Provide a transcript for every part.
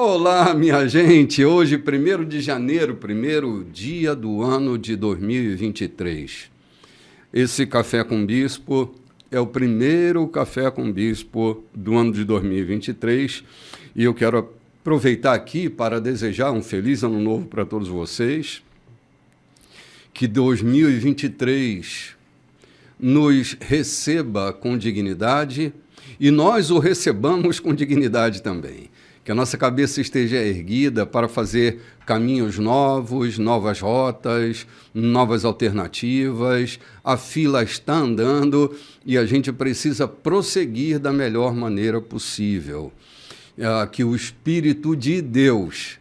Olá, minha gente! Hoje, 1º de janeiro, primeiro dia do ano de 2023. Esse Café com Bispo é o primeiro Café com Bispo do ano de 2023 e eu quero aproveitar aqui para desejar um feliz ano novo para todos vocês. Que 2023 nos receba com dignidade e nós o recebamos com dignidade também. Que a nossa cabeça esteja erguida para fazer caminhos novos, novas rotas, novas alternativas. A fila está andando e a gente precisa prosseguir da melhor maneira possível. Que o Espírito de Deus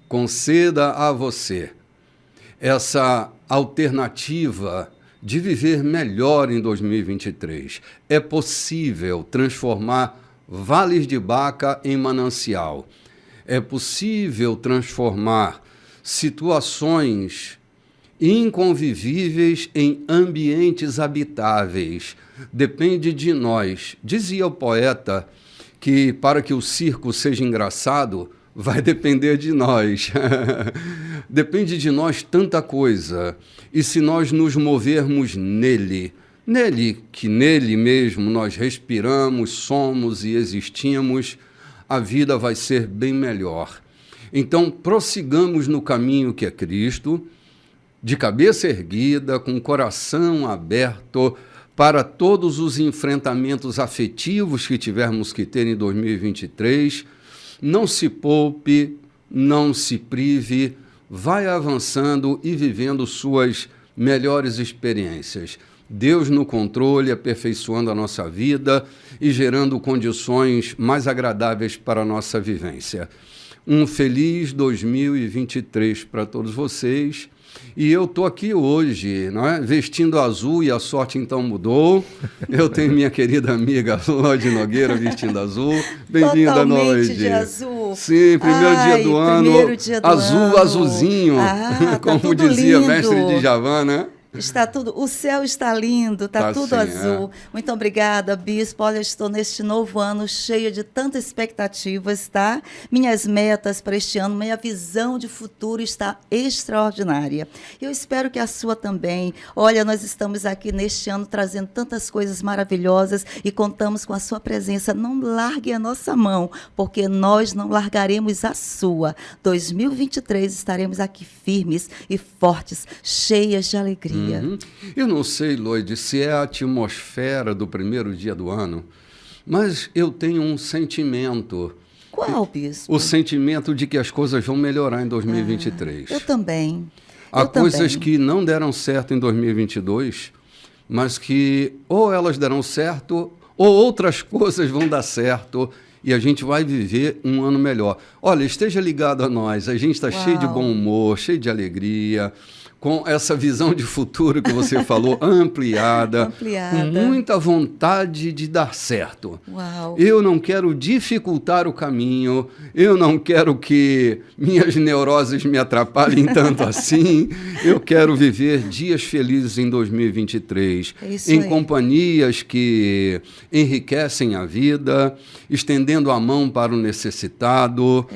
conceda a você essa alternativa de viver melhor em 2023. É possível transformar vales de Baca em manancial. É possível transformar situações inconvivíveis em ambientes habitáveis. Depende de nós. Dizia o poeta que para que o circo seja engraçado, vai depender de nós. Depende de nós tanta coisa. E se nós nos movermos nele, que nele mesmo nós respiramos, somos e existimos, a vida vai ser bem melhor. Então, prossigamos no caminho que é Cristo, de cabeça erguida, com o coração aberto para todos os enfrentamentos afetivos que tivermos que ter em 2023. Não se poupe, não se prive, vai avançando e vivendo suas melhores experiências. Deus no controle, aperfeiçoando a nossa vida e gerando condições mais agradáveis para a nossa vivência. Um feliz 2023 para todos vocês. E eu estou aqui hoje, não é? Vestindo azul e a sorte então mudou. Eu tenho minha querida amiga Lodi Nogueira vestindo azul. Bem-vinda, Lodi. De azul. Sim, primeiro dia do ano. Dia do azul, ano. Azulzinho. Como dizia lindo. Mestre de Javan, né? Está tudo, o céu está lindo, está tudo assim, azul. Muito obrigada, Bispo. Olha, estou neste novo ano cheia de tantas expectativas, tá? Minhas metas para este ano, minha visão de futuro está extraordinária. Eu espero que a sua também. Olha, nós estamos aqui neste ano trazendo tantas coisas maravilhosas e contamos com a sua presença. Não largue a nossa mão, porque nós não largaremos a sua. 2023 estaremos aqui firmes e fortes, cheias de alegria. Eu não sei, Lloyd, se é a atmosfera do primeiro dia do ano, mas eu tenho um sentimento. Qual, Bispo? O sentimento de que as coisas vão melhorar em 2023. Eu também. Há coisas que não deram certo em 2022, mas que ou elas darão certo ou outras coisas vão dar certo e a gente vai viver um ano melhor. Olha, esteja ligado a nós, a gente está cheio de bom humor, cheio de alegria, com essa visão de futuro que você falou, ampliada, com muita vontade de dar certo. Uau. Eu não quero dificultar o caminho, eu não quero que minhas neuroses me atrapalhem tanto assim, eu quero viver dias felizes em 2023, em companhias que enriquecem a vida, estendendo a mão para o necessitado,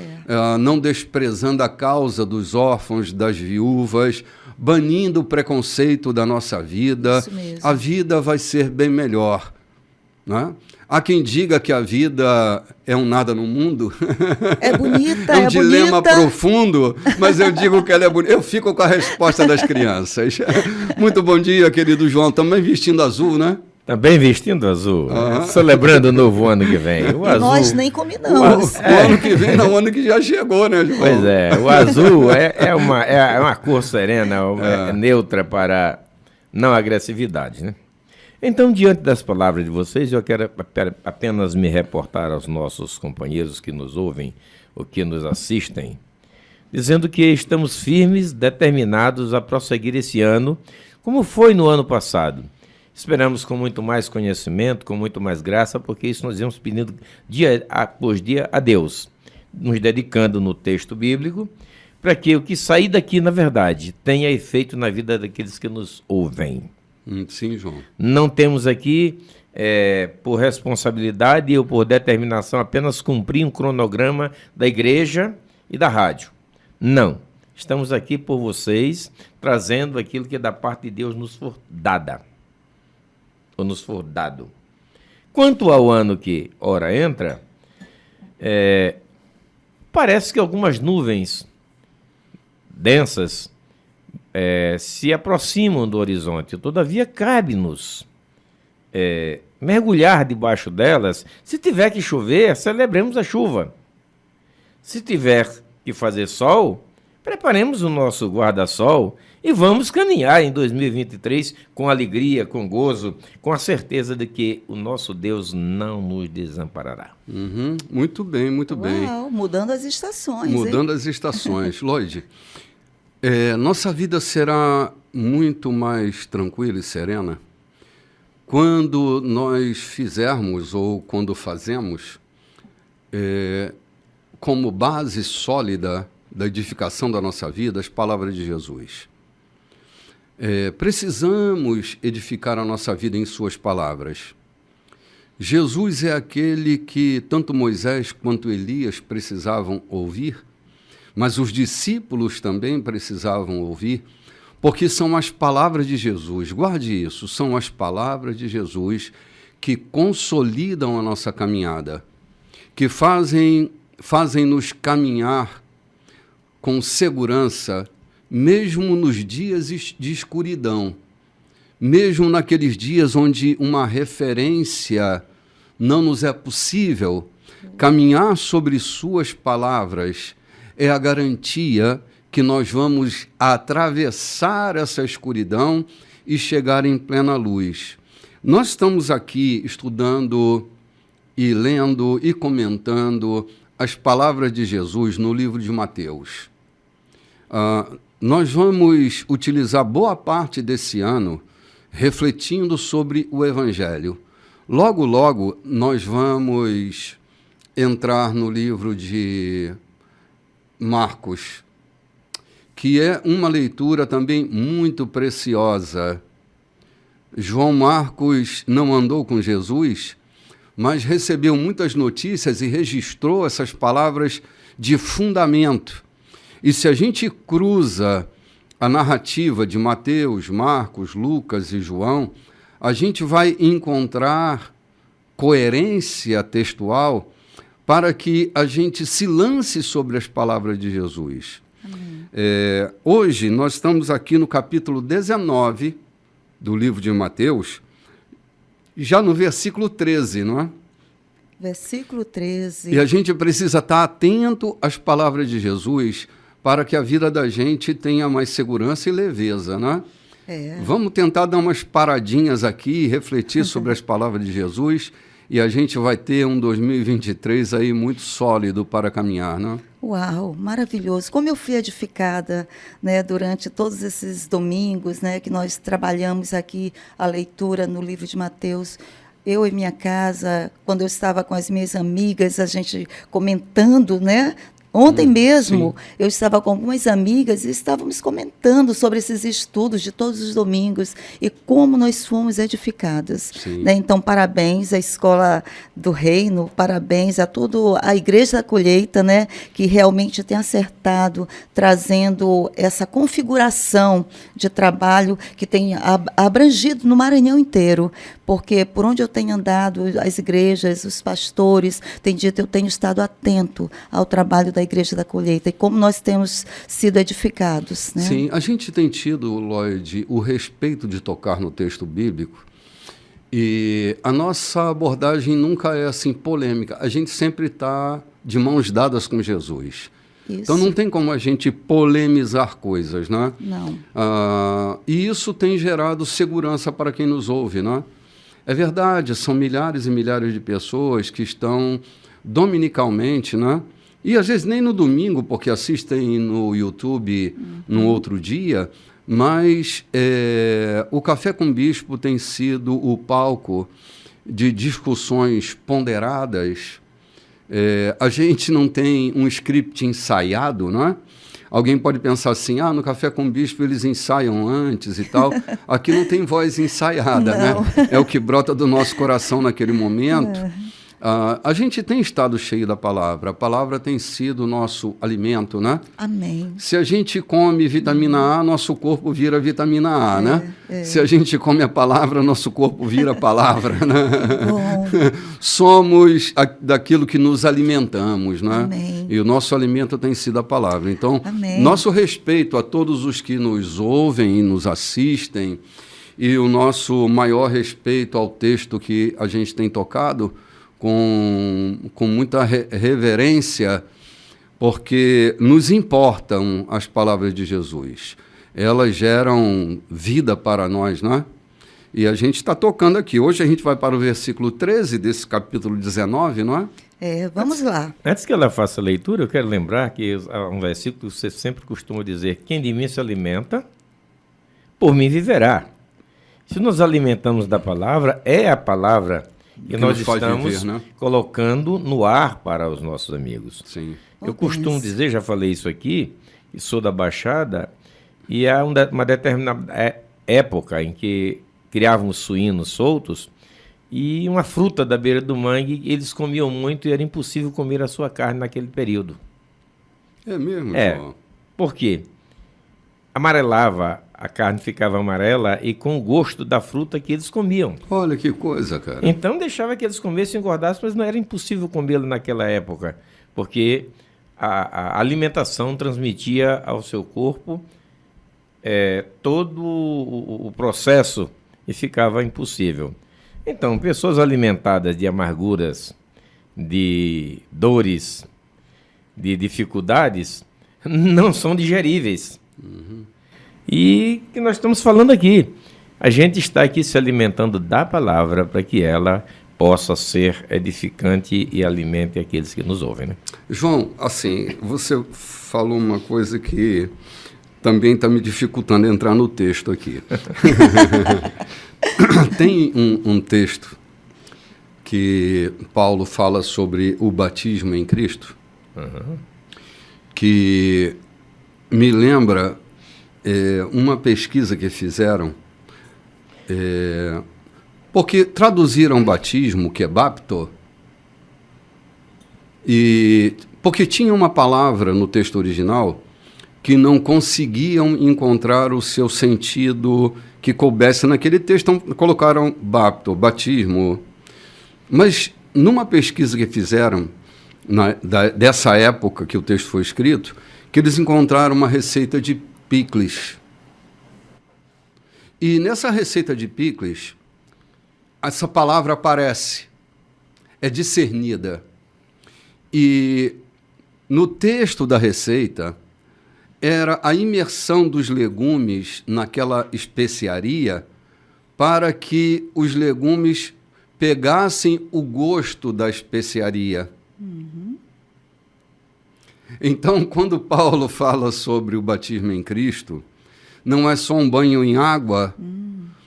não desprezando a causa dos órfãos, das viúvas, banindo o preconceito da nossa vida. A vida vai ser bem melhor. Né? Há quem diga que a vida é um nada no mundo. É bonita, é um dilema profundo, mas eu digo que ela é bonita. Eu fico com a resposta das crianças. Muito bom dia, querido João. Também vestindo azul, né? Também vestindo azul, celebrando o novo ano que vem. O azul, nós nem combinamos. O ano que vem não, o ano que já chegou, né, João? Pois é, o azul é uma cor serena, neutra para não agressividade, né? Então, diante das palavras de vocês, eu quero apenas me reportar aos nossos companheiros que nos ouvem ou que nos assistem, dizendo que estamos firmes, determinados a prosseguir esse ano, como foi no ano passado. Esperamos com muito mais conhecimento, com muito mais graça, porque isso nós vamos pedindo dia após dia a Deus, nos dedicando no texto bíblico, para que o que sair daqui, na verdade, tenha efeito na vida daqueles que nos ouvem. Sim, João. Não temos aqui por responsabilidade e eu por determinação apenas cumprir um cronograma da igreja e da rádio. Não. Estamos aqui por vocês, trazendo aquilo que da parte de Deus nos for dada, ou nos for dado. Quanto ao ano que ora entra, parece que algumas nuvens densas se aproximam do horizonte. Todavia, cabe-nos mergulhar debaixo delas. Se tiver que chover, celebremos a chuva. Se tiver que fazer sol, preparemos o nosso guarda-sol e vamos caminhar em 2023 com alegria, com gozo, com a certeza de que o nosso Deus não nos desamparará. Uhum, muito bem, muito bem. Mudando as estações. Mudando as estações. Lloyd, nossa vida será muito mais tranquila e serena quando nós fizermos ou quando fazemos como base sólida da edificação da nossa vida as palavras de Jesus. Precisamos edificar a nossa vida em suas palavras. Jesus é aquele que tanto Moisés quanto Elias precisavam ouvir, mas os discípulos também precisavam ouvir, porque são as palavras de Jesus, guarde isso, são as palavras de Jesus que consolidam a nossa caminhada, que fazem-nos caminhar com segurança, mesmo nos dias de escuridão, mesmo naqueles dias onde uma referência não nos é possível, caminhar sobre suas palavras é a garantia que nós vamos atravessar essa escuridão e chegar em plena luz. Nós estamos aqui estudando e lendo e comentando as palavras de Jesus no livro de Mateus. Nós vamos utilizar boa parte desse ano refletindo sobre o Evangelho. Logo, logo, nós vamos entrar no livro de Marcos, que é uma leitura também muito preciosa. João Marcos não andou com Jesus, mas recebeu muitas notícias e registrou essas palavras de fundamento. E se a gente cruza a narrativa de Mateus, Marcos, Lucas e João, a gente vai encontrar coerência textual para que a gente se lance sobre as palavras de Jesus. Hoje nós estamos aqui no capítulo 19 do livro de Mateus, já no versículo 13, não é? Versículo 13. E a gente precisa estar atento às palavras de Jesus para que a vida da gente tenha mais segurança e leveza, né? Vamos tentar dar umas paradinhas aqui e refletir sobre as palavras de Jesus e a gente vai ter um 2023 aí muito sólido para caminhar, né? Uau, maravilhoso. Como eu fui edificada, né, durante todos esses domingos, né, que nós trabalhamos aqui a leitura no livro de Mateus. Eu e minha casa, quando eu estava com as minhas amigas, a gente comentando, né? Ontem mesmo, eu estava com algumas amigas e estávamos comentando sobre esses estudos de todos os domingos e como nós fomos edificados. Né? Então, parabéns à Escola do Reino, parabéns a toda a Igreja da Colheita, né, que realmente tem acertado, trazendo essa configuração de trabalho que tem abrangido no Maranhão inteiro. Porque por onde eu tenho andado, as igrejas, os pastores, têm dito, eu tenho estado atento ao trabalho da Igreja da Colheita e como nós temos sido edificados. Né? Sim, a gente tem tido, Lloyd, o respeito de tocar no texto bíblico e a nossa abordagem nunca é assim polêmica. A gente sempre está de mãos dadas com Jesus. Isso. Então não tem como a gente polemizar coisas, né? Não. E isso tem gerado segurança para quem nos ouve, né? É verdade, são milhares e milhares de pessoas que estão dominicalmente, né? E às vezes nem no domingo, porque assistem no YouTube num outro dia, mas o Café com Bispo tem sido o palco de discussões ponderadas. A gente não tem um script ensaiado, não é? Alguém pode pensar assim, no Café com Bispo eles ensaiam antes e tal. Aqui não tem voz ensaiada, né? É o que brota do nosso coração naquele momento. A gente tem estado cheio da palavra. A palavra tem sido o nosso alimento, né? Amém. Se a gente come vitamina A, nosso corpo vira vitamina A, né? Se a gente come a palavra, nosso corpo vira palavra, né? Bom. Somos daquilo que nos alimentamos, né? Amém. E o nosso alimento tem sido a palavra. Então, Amém. nosso respeito a todos os que nos ouvem e nos assistem, e o nosso maior respeito ao texto que a gente tem tocado, com muita reverência, porque nos importam as palavras de Jesus. Elas geram vida para nós, né? E a gente está tocando aqui. Hoje a gente vai para o versículo 13 desse capítulo 19, não é? Vamos lá. Antes que ela faça a leitura, eu quero lembrar que há um versículo que você sempre costuma dizer: quem de mim se alimenta, por mim viverá. Se nos alimentamos da palavra, é a palavra que nós estamos viver, né? Colocando no ar para os nossos amigos. Sim. Eu costumo dizer, já falei isso aqui, que sou da Baixada, e há uma determinada época em que criávamos suínos soltos e uma fruta da beira do mangue, eles comiam muito e era impossível comer a sua carne naquele período. É mesmo, João? Por quê? Amarelava, a carne ficava amarela e com o gosto da fruta que eles comiam. Olha que coisa, cara. Então deixava que eles comessem e engordassem, mas não era impossível comê-lo naquela época, porque a alimentação transmitia ao seu corpo todo o processo e ficava impossível. Então, pessoas alimentadas de amarguras, de dores, de dificuldades, não são digeríveis. Uhum. E que nós estamos falando aqui. A gente está aqui se alimentando da palavra para que ela possa ser edificante e alimente aqueles que nos ouvem, né? João, assim, você falou uma coisa que também está me dificultando entrar no texto aqui. Tem um texto que Paulo fala sobre o batismo em Cristo, que me lembra uma pesquisa que fizeram, porque traduziram batismo, que é bapto, e porque tinha uma palavra no texto original que não conseguiam encontrar o seu sentido que coubesse naquele texto, então colocaram bapto, batismo. Mas numa pesquisa que fizeram dessa época que o texto foi escrito, que eles encontraram uma receita de picles. E nessa receita de picles, essa palavra aparece, é discernida. E no texto da receita, era a imersão dos legumes naquela especiaria para que os legumes pegassem o gosto da especiaria. Uhum. Então, quando Paulo fala sobre o batismo em Cristo, não é só um banho em água,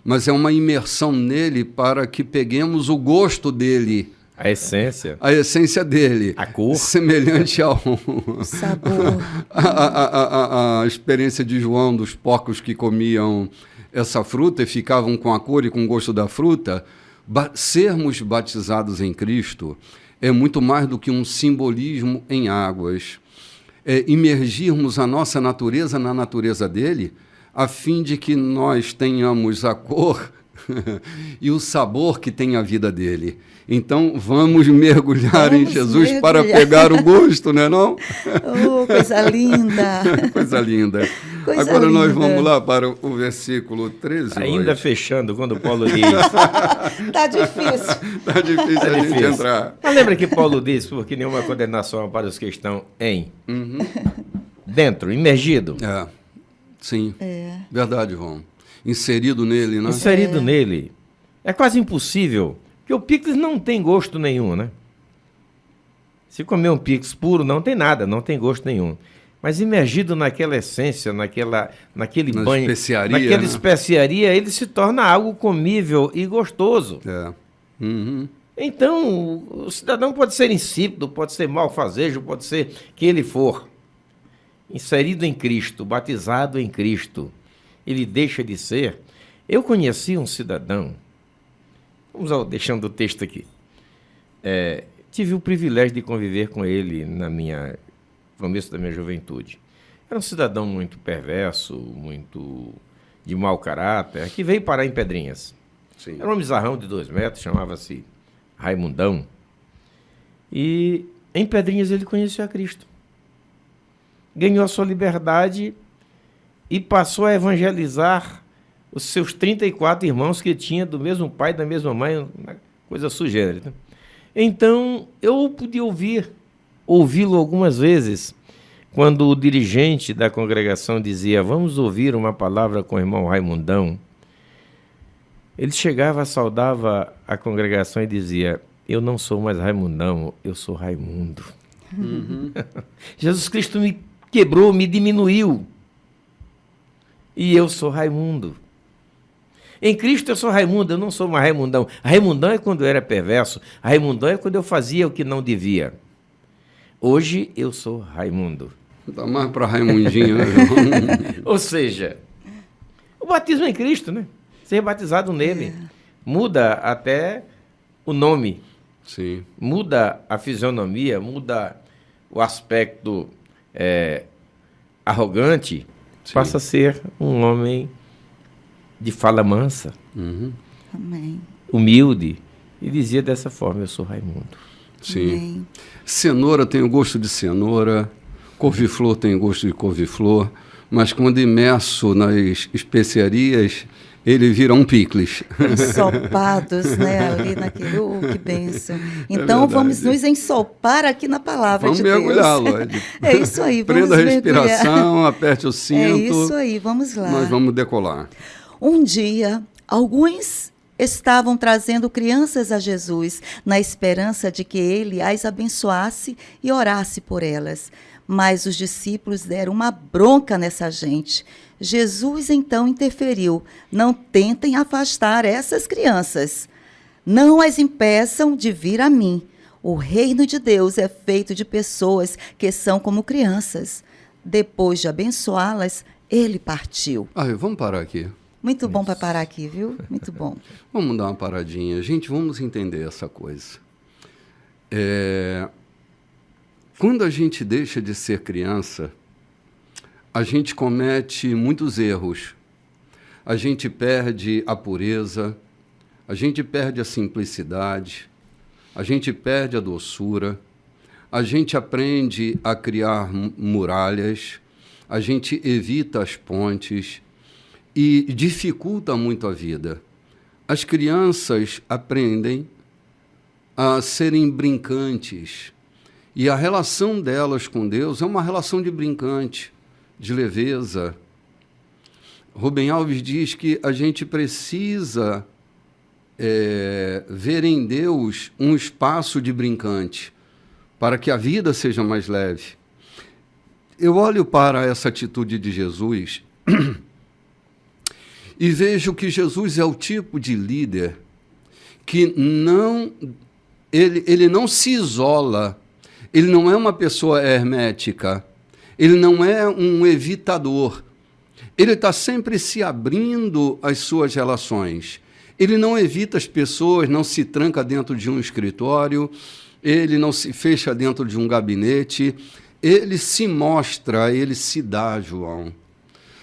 mas é uma imersão nele para que peguemos o gosto dele. A essência. A essência dele. A cor. Semelhante ao sabor. A experiência de João dos porcos que comiam essa fruta e ficavam com a cor e com o gosto da fruta. Sermos batizados em Cristo é muito mais do que um simbolismo em águas. É imergirmos a nossa natureza na natureza dele, a fim de que nós tenhamos a cor e o sabor que tem a vida dele. Então, vamos mergulhar em Jesus para pegar o gosto, não é não? Oh, coisa linda! Coisa linda. Coisa Agora linda. nós vamos lá para o versículo 13. Ainda hoje. Fechando, quando Paulo diz... Tá difícil. Está difícil a gente entrar. Mas lembra que Paulo diz, porque nenhuma condenação para os que estão dentro, imergido. Sim. Verdade, João. Inserido nele, né? Inserido nele. É quase impossível, porque o picles não tem gosto nenhum, né? Se comer um picles puro, não tem nada, não tem gosto nenhum. Mas imergido naquela essência, naquele banho, especiaria, naquela né? especiaria, ele se torna algo comível e gostoso. Então, o cidadão pode ser insípido, pode ser malfazejo, pode ser que ele for. inserido em Cristo, batizado em Cristo, ele deixa de ser. Eu conheci um cidadão, deixando o texto aqui, tive o privilégio de conviver com ele no começo da minha juventude. Era um cidadão muito perverso, muito de mau caráter, que veio parar em Pedrinhas. Sim. Era um bizarrão de 2 metros, chamava-se Raimundão. E em Pedrinhas ele conheceu a Cristo. Ganhou a sua liberdade e passou a evangelizar os seus 34 irmãos que tinha do mesmo pai, da mesma mãe, uma coisa sugênita. Então, eu podia ouvi-lo algumas vezes, quando o dirigente da congregação dizia: vamos ouvir uma palavra com o irmão Raimundão. Ele chegava, saudava a congregação e dizia: eu não sou mais Raimundão, eu sou Raimundo. Uhum. Jesus Cristo me quebrou, me diminuiu. E eu sou Raimundo. Em Cristo eu sou Raimundo, eu não sou mais Raimundão. Raimundão é quando eu era perverso. Raimundão é quando eu fazia o que não devia. Hoje eu sou Raimundo. Dá mais para Raimundinho, né, João? Ou seja, o batismo em Cristo, né? Ser batizado nele. Muda até o nome. Sim. Muda a fisionomia, muda o aspecto arrogante. Sim. Passa a ser um homem de fala mansa, Amém. Humilde. E dizia dessa forma: eu sou Raimundo. Sim. Amém. Cenoura tem o gosto de cenoura, couve-flor tem o gosto de couve-flor, mas quando imerso nas especiarias, ele vira um picles. Ensopados, né, ali naquele, que bênção. Então, vamos nos ensopar aqui na palavra de Deus. Vamos mergulhar, Lorde. É isso aí, vamos Prenda a respiração, mergulhar. aperte o cinto. É isso aí, vamos lá. Nós vamos decolar. Um dia, alguns estavam trazendo crianças a Jesus, na esperança de que ele as abençoasse e orasse por elas. Mas os discípulos deram uma bronca nessa gente. Jesus então interferiu: não tentem afastar essas crianças. Não as impeçam de vir a mim. O reino de Deus é feito de pessoas que são como crianças. Depois de abençoá-las, ele partiu. Vamos parar aqui. Muito bom para parar aqui, viu? Muito bom. Vamos dar uma paradinha. Gente, vamos entender essa coisa. Quando a gente deixa de ser criança, a gente comete muitos erros. A gente perde a pureza, a gente perde a simplicidade, a gente perde a doçura, a gente aprende a criar muralhas, a gente evita as pontes e dificulta muito a vida. As crianças aprendem a serem brincantes e a relação delas com Deus é uma relação de brincante, de leveza. Rubem Alves diz que a gente precisa ver em Deus um espaço de brincante para que a vida seja mais leve. Eu olho para essa atitude de Jesus e vejo que Jesus é o tipo de líder que ele não se isola, ele não é uma pessoa hermética, ele não é um evitador, ele está sempre se abrindo às suas relações. Ele não evita as pessoas, não se tranca dentro de um escritório, ele não se fecha dentro de um gabinete, ele se mostra, ele se dá, João.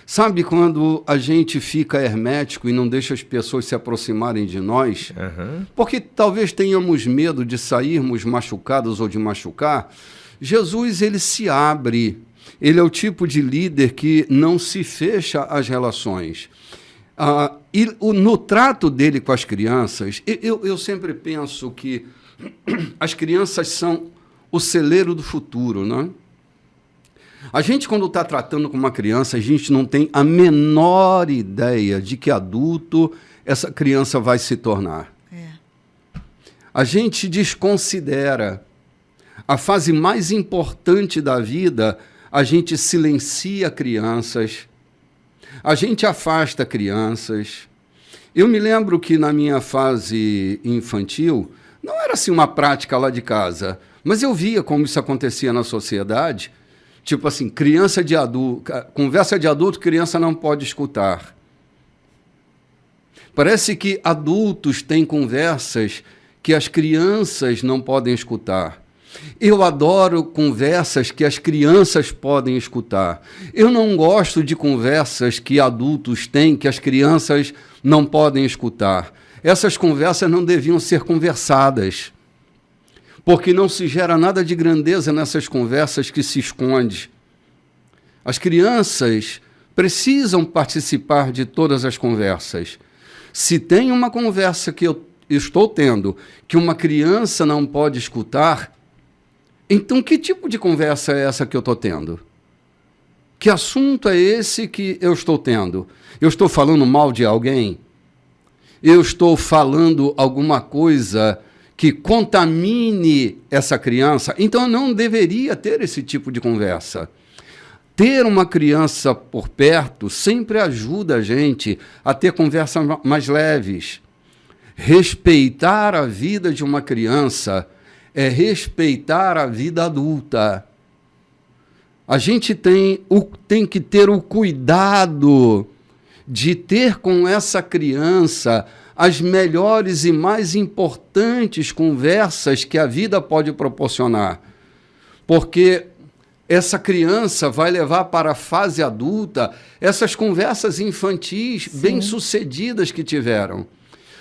Sabe quando a gente fica hermético e não deixa as pessoas se aproximarem de nós? Porque talvez tenhamos medo de sairmos machucados ou de machucar. Jesus, ele se abre. Ele é o tipo de líder que não se fecha às relações. E no trato dele com as crianças, eu sempre penso que as crianças são o celeiro do futuro, não é? A gente, quando está tratando com uma criança, a gente não tem a menor ideia de que adulto essa criança vai se tornar. A gente desconsidera. A fase mais importante da vida, a gente silencia crianças, a gente afasta crianças. Eu me lembro que na minha fase infantil, não era assim uma prática lá de casa, mas eu via como isso acontecia na sociedade. Tipo assim, conversa de adulto, criança não pode escutar. Parece que adultos têm conversas que as crianças não podem escutar. Eu adoro conversas que as crianças podem escutar. Eu não gosto de conversas que adultos têm que as crianças não podem escutar. Essas conversas não deviam ser conversadas, porque não se gera nada de grandeza nessas conversas que se esconde. As crianças precisam participar de todas as conversas. Se tem uma conversa que eu estou tendo que uma criança não pode escutar, então que tipo de conversa é essa que eu estou tendo? Que assunto é esse que eu estou tendo? Eu estou falando mal de alguém? Eu estou falando alguma coisa que contamine essa criança? Então eu não deveria ter esse tipo de conversa. Ter uma criança por perto sempre ajuda a gente a ter conversas mais leves. Respeitar a vida de uma criança é respeitar a vida adulta. A gente tem que ter o cuidado de ter com essa criança as melhores e mais importantes conversas que a vida pode proporcionar. Porque essa criança vai levar para a fase adulta essas conversas infantis bem-sucedidas que tiveram.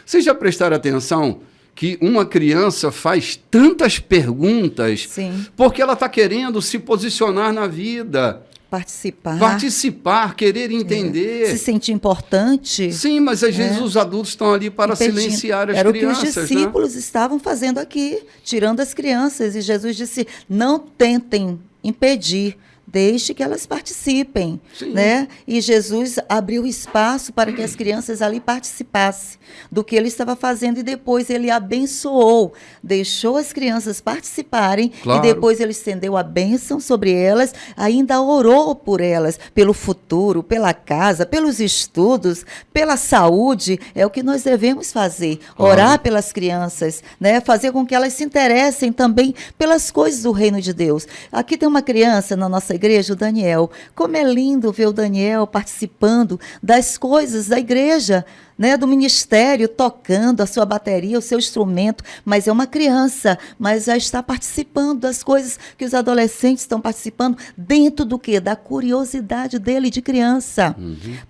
Vocês já prestaram atenção que uma criança faz tantas perguntas porque ela está querendo se posicionar na vida? Participar, querer entender. Se sentir importante. Sim, mas às vezes os adultos estão ali para silenciar as crianças. Era o que os discípulos estavam fazendo aqui, tirando as crianças. E Jesus disse, não tentem impedir, deixe que elas participem, né? E Jesus abriu espaço para que as crianças ali participassem do que ele estava fazendo e depois ele abençoou, deixou as crianças participarem e depois ele estendeu a bênção sobre elas, ainda orou por elas, pelo futuro, pela casa, pelos estudos, pela saúde, é o que nós devemos fazer, orar pelas crianças, né? Fazer com que elas se interessem também pelas coisas do reino de Deus. Aqui tem uma criança na nossa igreja, o Daniel. Como é lindo ver o Daniel participando das coisas da igreja, né, do ministério, tocando a sua bateria, o seu instrumento, mas é uma criança, mas já está participando das coisas que os adolescentes estão participando, dentro do quê? Da curiosidade dele de criança.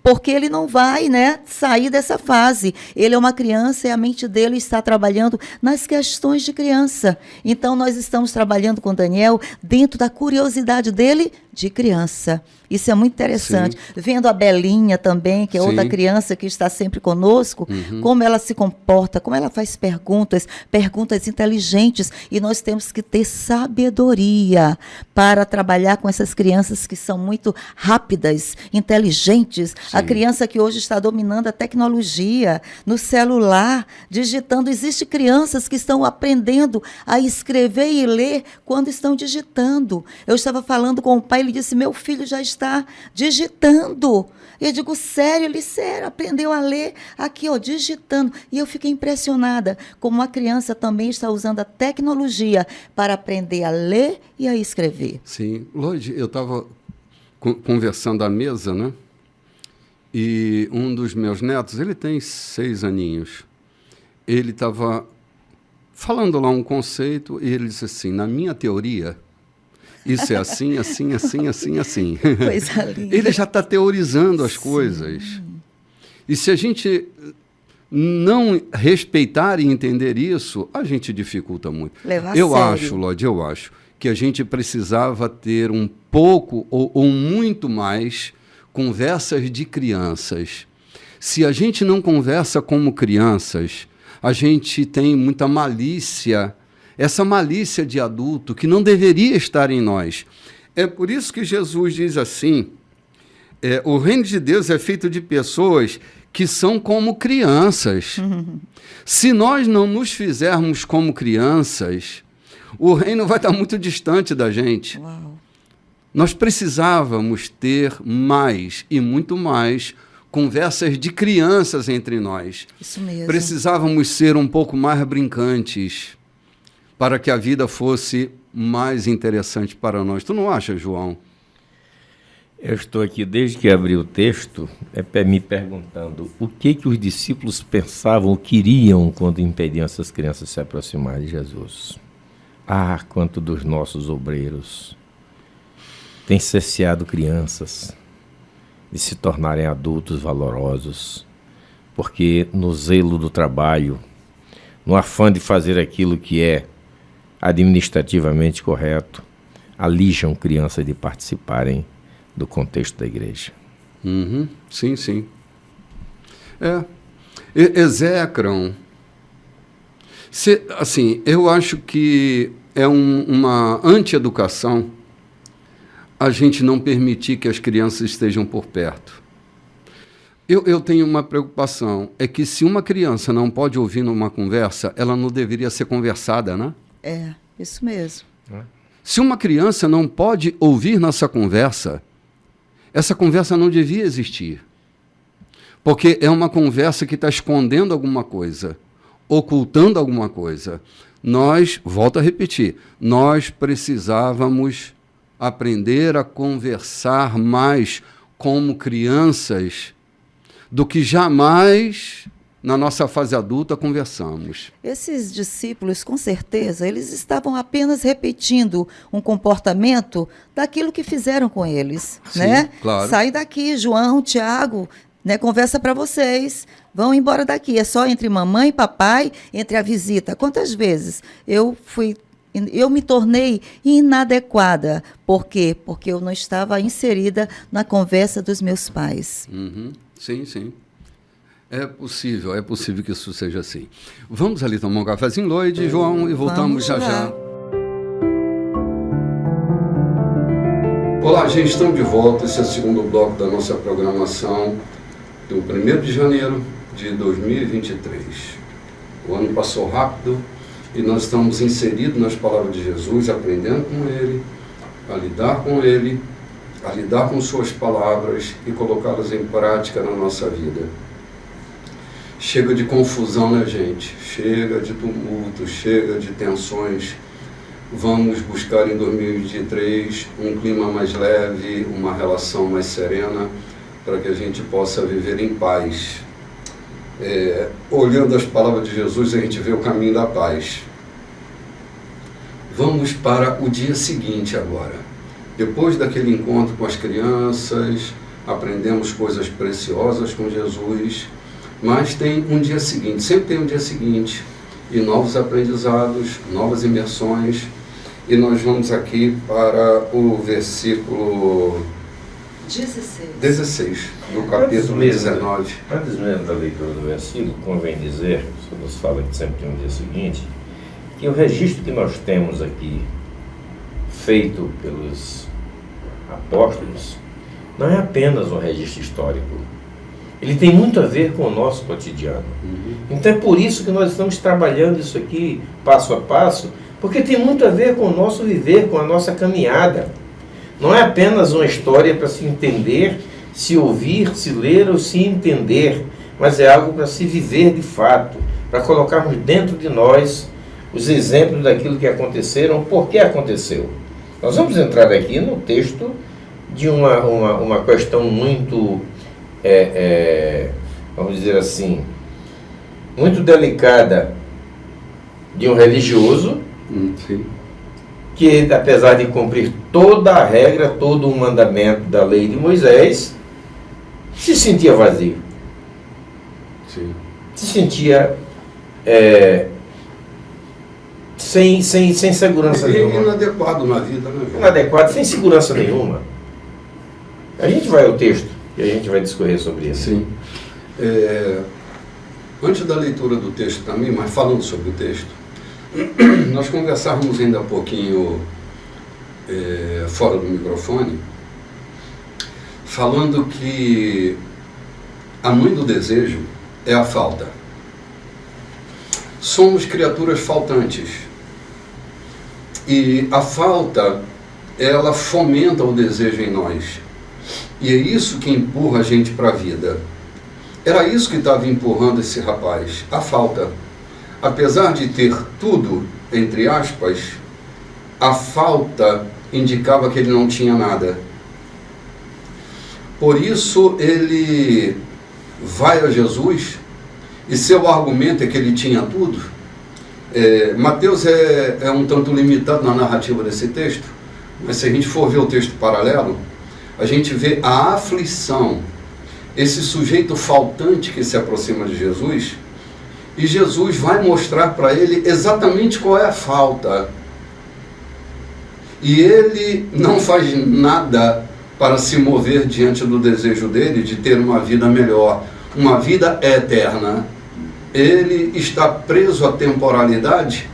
Porque ele não vai, né, sair dessa fase. Ele é uma criança e a mente dele está trabalhando nas questões de criança. Então, nós estamos trabalhando com o Daniel dentro da curiosidade dele de criança. Isso é muito interessante. Vendo a Belinha também, que é outra criança que está sempre conosco, como ela se comporta, como ela faz perguntas inteligentes. E nós temos que ter sabedoria para trabalhar com essas crianças que são muito rápidas, inteligentes. A criança que hoje está dominando a tecnologia, no celular, digitando. Existem crianças que estão aprendendo a escrever e ler quando estão digitando. Eu estava falando com o pai, ele disse, meu filho já está digitando. Eu digo, sério? Ele, sério, aprendeu a ler aqui, ó, digitando. E eu fiquei impressionada como a criança também está usando a tecnologia para aprender a ler e a escrever. Sim. Hoje eu estava conversando à mesa, né? E um dos meus netos, ele tem 6 aninhos, ele estava falando lá um conceito e ele disse assim, na minha teoria, isso é assim, assim, assim, assim, assim. Coisa linda. Ele já está teorizando as coisas. E se a gente não respeitar e entender isso, a gente dificulta muito. Eu acho que a gente precisava ter um pouco ou muito mais conversas de crianças. Se a gente não conversa como crianças, a gente tem muita malícia, essa malícia de adulto que não deveria estar em nós. É por isso que Jesus diz assim, o reino de Deus é feito de pessoas que são como crianças. Se nós não nos fizermos como crianças, o reino vai estar muito distante da gente. Uau. Nós precisávamos ter mais e muito mais conversas de crianças entre nós. Isso mesmo. Precisávamos ser um pouco mais brincantes para que a vida fosse mais interessante para nós. Tu não acha, João? Eu estou aqui desde que abri o texto, me perguntando o que os discípulos pensavam ou queriam quando impediam essas crianças de se aproximarem de Jesus. Ah, quanto dos nossos obreiros têm cerceado crianças de se tornarem adultos valorosos, porque no zelo do trabalho, no afã de fazer aquilo que é administrativamente correto, alijam crianças de participarem do contexto da igreja. Uhum. Sim, sim. Execram. Assim, eu acho que é uma anti-educação a gente não permitir que as crianças estejam por perto. Eu tenho uma preocupação, é que se uma criança não pode ouvir numa conversa, ela não deveria ser conversada, né? É, isso mesmo. Se uma criança não pode ouvir nossa conversa, essa conversa não devia existir. Porque é uma conversa que está escondendo alguma coisa, ocultando alguma coisa. Volto a repetir, nós precisávamos aprender a conversar mais como crianças do que jamais na nossa fase adulta conversamos. Esses discípulos, com certeza, eles estavam apenas repetindo um comportamento daquilo que fizeram com eles. Sim, né? Claro. Sai daqui, João, Tiago, né, conversa para vocês, vão embora daqui. É só entre mamãe e papai, entre a visita. Quantas vezes eu me tornei inadequada. Por quê? Porque eu não estava inserida na conversa dos meus pais. Uhum. Sim, sim. É possível que isso seja assim. Vamos ali tomar um cafezinho, Lloyd, João, e voltamos já já. Olá, gente, estamos de volta. Esse é o segundo bloco da nossa programação do 1º de janeiro de 2023. O ano passou rápido e nós estamos inseridos nas palavras de Jesus, aprendendo com Ele, a lidar com Ele, a lidar com suas palavras e colocá-las em prática na nossa vida. Chega de confusão, né, gente? Chega de tumulto, chega de tensões. Vamos buscar em 2023 um clima mais leve, uma relação mais serena, para que a gente possa viver em paz. Olhando as palavras de Jesus, a gente vê o caminho da paz. Vamos para o dia seguinte agora. Depois daquele encontro com as crianças, aprendemos coisas preciosas com Jesus, mas tem um dia seguinte, sempre tem um dia seguinte, e novos aprendizados, novas imersões, e nós vamos aqui para o versículo 16 do capítulo 19. Antes mesmo da leitura do versículo, convém dizer, o senhor nos fala que sempre tem um dia seguinte, que o registro que nós temos aqui, feito pelos apóstolos, não é apenas um registro histórico. Ele tem muito a ver com o nosso cotidiano. Então é por isso que nós estamos trabalhando isso aqui, passo a passo, porque tem muito a ver com o nosso viver, com a nossa caminhada. Não é apenas uma história para se entender, se ouvir, se ler ou se entender, mas é algo para se viver de fato, para colocarmos dentro de nós os exemplos daquilo que aconteceram, por que aconteceu. Nós vamos entrar aqui no texto de uma questão muito, vamos dizer assim, muito delicada de um religioso, Sim. que apesar de cumprir toda a regra, todo o mandamento da lei de Moisés, se sentia vazio. Sim. Se sentia sem segurança nenhuma. Inadequado na vida, né? Inadequado, sem segurança nenhuma. A gente vai ao texto e a gente vai discorrer sobre isso. Sim. Antes da leitura do texto também, mas falando sobre o texto, nós conversávamos ainda há pouquinho fora do microfone, falando que a mãe do desejo é a falta. Somos criaturas faltantes. E a falta, ela fomenta o desejo em nós. E é isso que empurra a gente para a vida. Era isso que estava empurrando esse rapaz, a falta. Apesar de ter tudo, entre aspas, a falta indicava que ele não tinha nada. Por isso ele vai a Jesus e seu argumento é que ele tinha tudo. Mateus é um tanto limitado na narrativa desse texto, mas se a gente for ver o texto paralelo, a gente vê a aflição, esse sujeito faltante que se aproxima de Jesus, e Jesus vai mostrar para ele exatamente qual é a falta. E ele não faz nada para se mover diante do desejo dele de ter uma vida melhor, uma vida eterna. Ele está preso à temporalidade,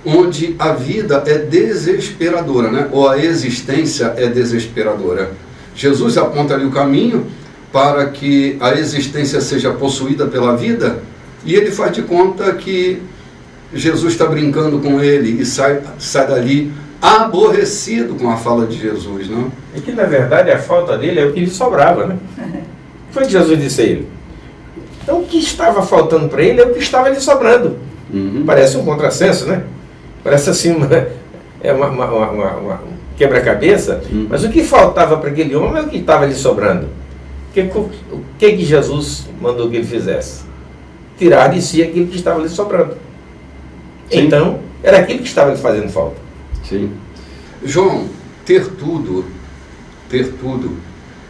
onde a vida é desesperadora, né? Ou a existência é desesperadora. Jesus aponta ali o caminho para que a existência seja possuída pela vida, e ele faz de conta que Jesus está brincando com ele e sai dali aborrecido com a fala de Jesus, não? É que, na verdade, a falta dele é o que lhe sobrava, né? Foi o que Jesus disse a ele. Então, o que estava faltando para ele é o que estava lhe sobrando. Parece um contrassenso, né? Parece assim uma quebra-cabeça, mas o que faltava para aquele homem é o que estava lhe sobrando. O que Jesus mandou que ele fizesse? Tirar de si aquilo que estava lhe sobrando. Sim. Então, era aquilo que estava lhe fazendo falta. Sim. João, ter tudo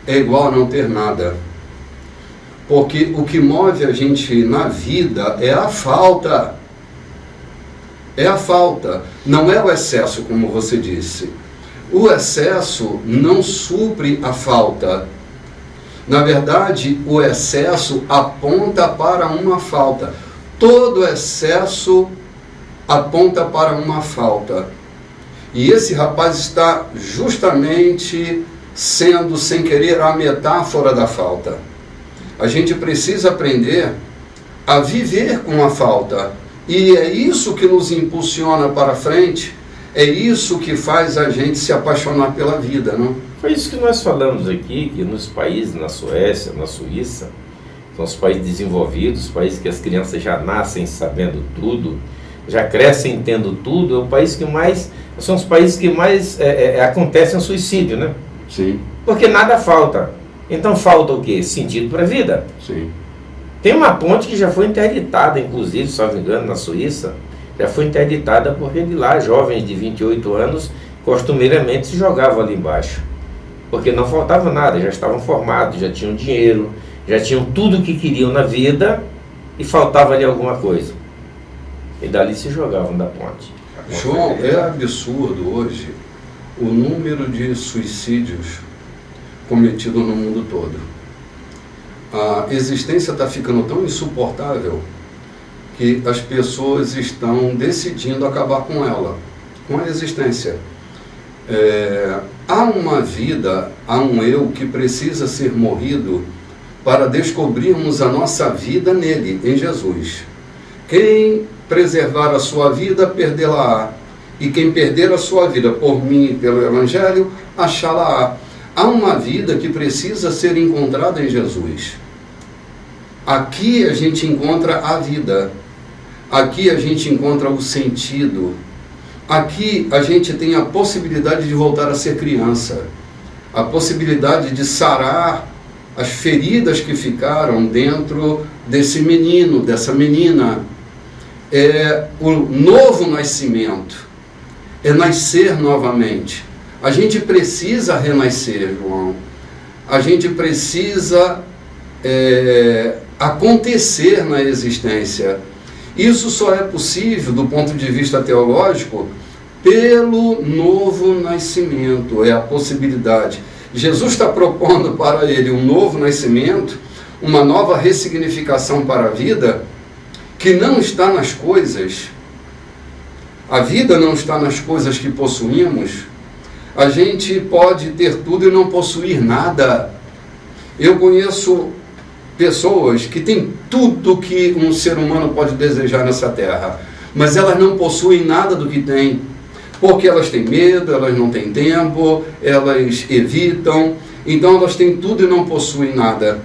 é igual a não ter nada. Porque o que move a gente na vida é a falta. É a falta, não é o excesso, como você disse. O excesso não supre a falta. Na verdade, o excesso aponta para uma falta. Todo excesso aponta para uma falta. E esse rapaz está justamente sendo, sem querer, a metáfora da falta. A gente precisa aprender a viver com a falta. E é isso que nos impulsiona para frente, é isso que faz a gente se apaixonar pela vida, não? Foi isso que nós falamos aqui, que nos países, na Suécia, na Suíça, são os países desenvolvidos, países que as crianças já nascem sabendo tudo, já crescem tendo tudo, é o país que mais, são os países que mais acontece um suicídio, né? Sim. Porque nada falta. Então falta o quê? Sentido para a vida. Sim. Tem uma ponte que já foi interditada, inclusive, se não me engano, na Suíça, já foi interditada porque de lá jovens de 28 anos costumeiramente se jogavam ali embaixo. Porque não faltava nada, já estavam formados, já tinham dinheiro, já tinham tudo o que queriam na vida e faltava ali alguma coisa. E dali se jogavam da ponte. João, é absurdo hoje o número de suicídios cometidos no mundo todo. A existência está ficando tão insuportável que as pessoas estão decidindo acabar com ela, com a existência. Há uma vida, há um eu que precisa ser morrido para descobrirmos a nossa vida nele, em Jesus. Quem preservar a sua vida, perdê-la-á. E quem perder a sua vida por mim e pelo Evangelho, achá-la-á. Há uma vida que precisa ser encontrada em Jesus. Aqui a gente encontra a vida. Aqui a gente encontra o sentido. Aqui a gente tem a possibilidade de voltar a ser criança. A possibilidade de sarar as feridas que ficaram dentro desse menino, dessa menina. É o novo nascimento. É nascer novamente. A gente precisa renascer, João. A gente precisa acontecer na existência. Isso só é possível, do ponto de vista teológico, pelo novo nascimento. É a possibilidade. Jesus está propondo para ele um novo nascimento, uma nova ressignificação para a vida, que não está nas coisas. A vida não está nas coisas que possuímos. A gente pode ter tudo e não possuir nada. Eu conheço pessoas que têm tudo que um ser humano pode desejar nessa terra, mas elas não possuem nada do que têm, porque elas têm medo, elas não têm tempo, elas evitam, então elas têm tudo e não possuem nada.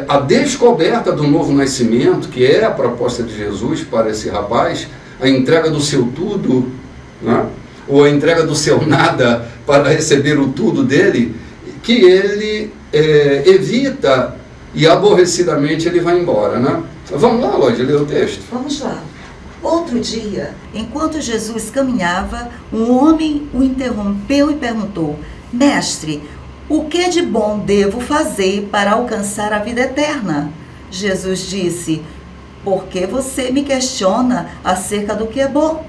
A descoberta do novo nascimento, que é a proposta de Jesus para esse rapaz, a entrega do seu tudo, né? Ou a entrega do seu nada para receber o tudo dele, que ele evita e aborrecidamente ele vai embora, né? Vamos lá, Lodi, ler o texto. Vamos lá. Outro dia, enquanto Jesus caminhava, um homem o interrompeu e perguntou: Mestre, o que de bom devo fazer para alcançar a vida eterna? Jesus disse: Por que você me questiona acerca do que é bom?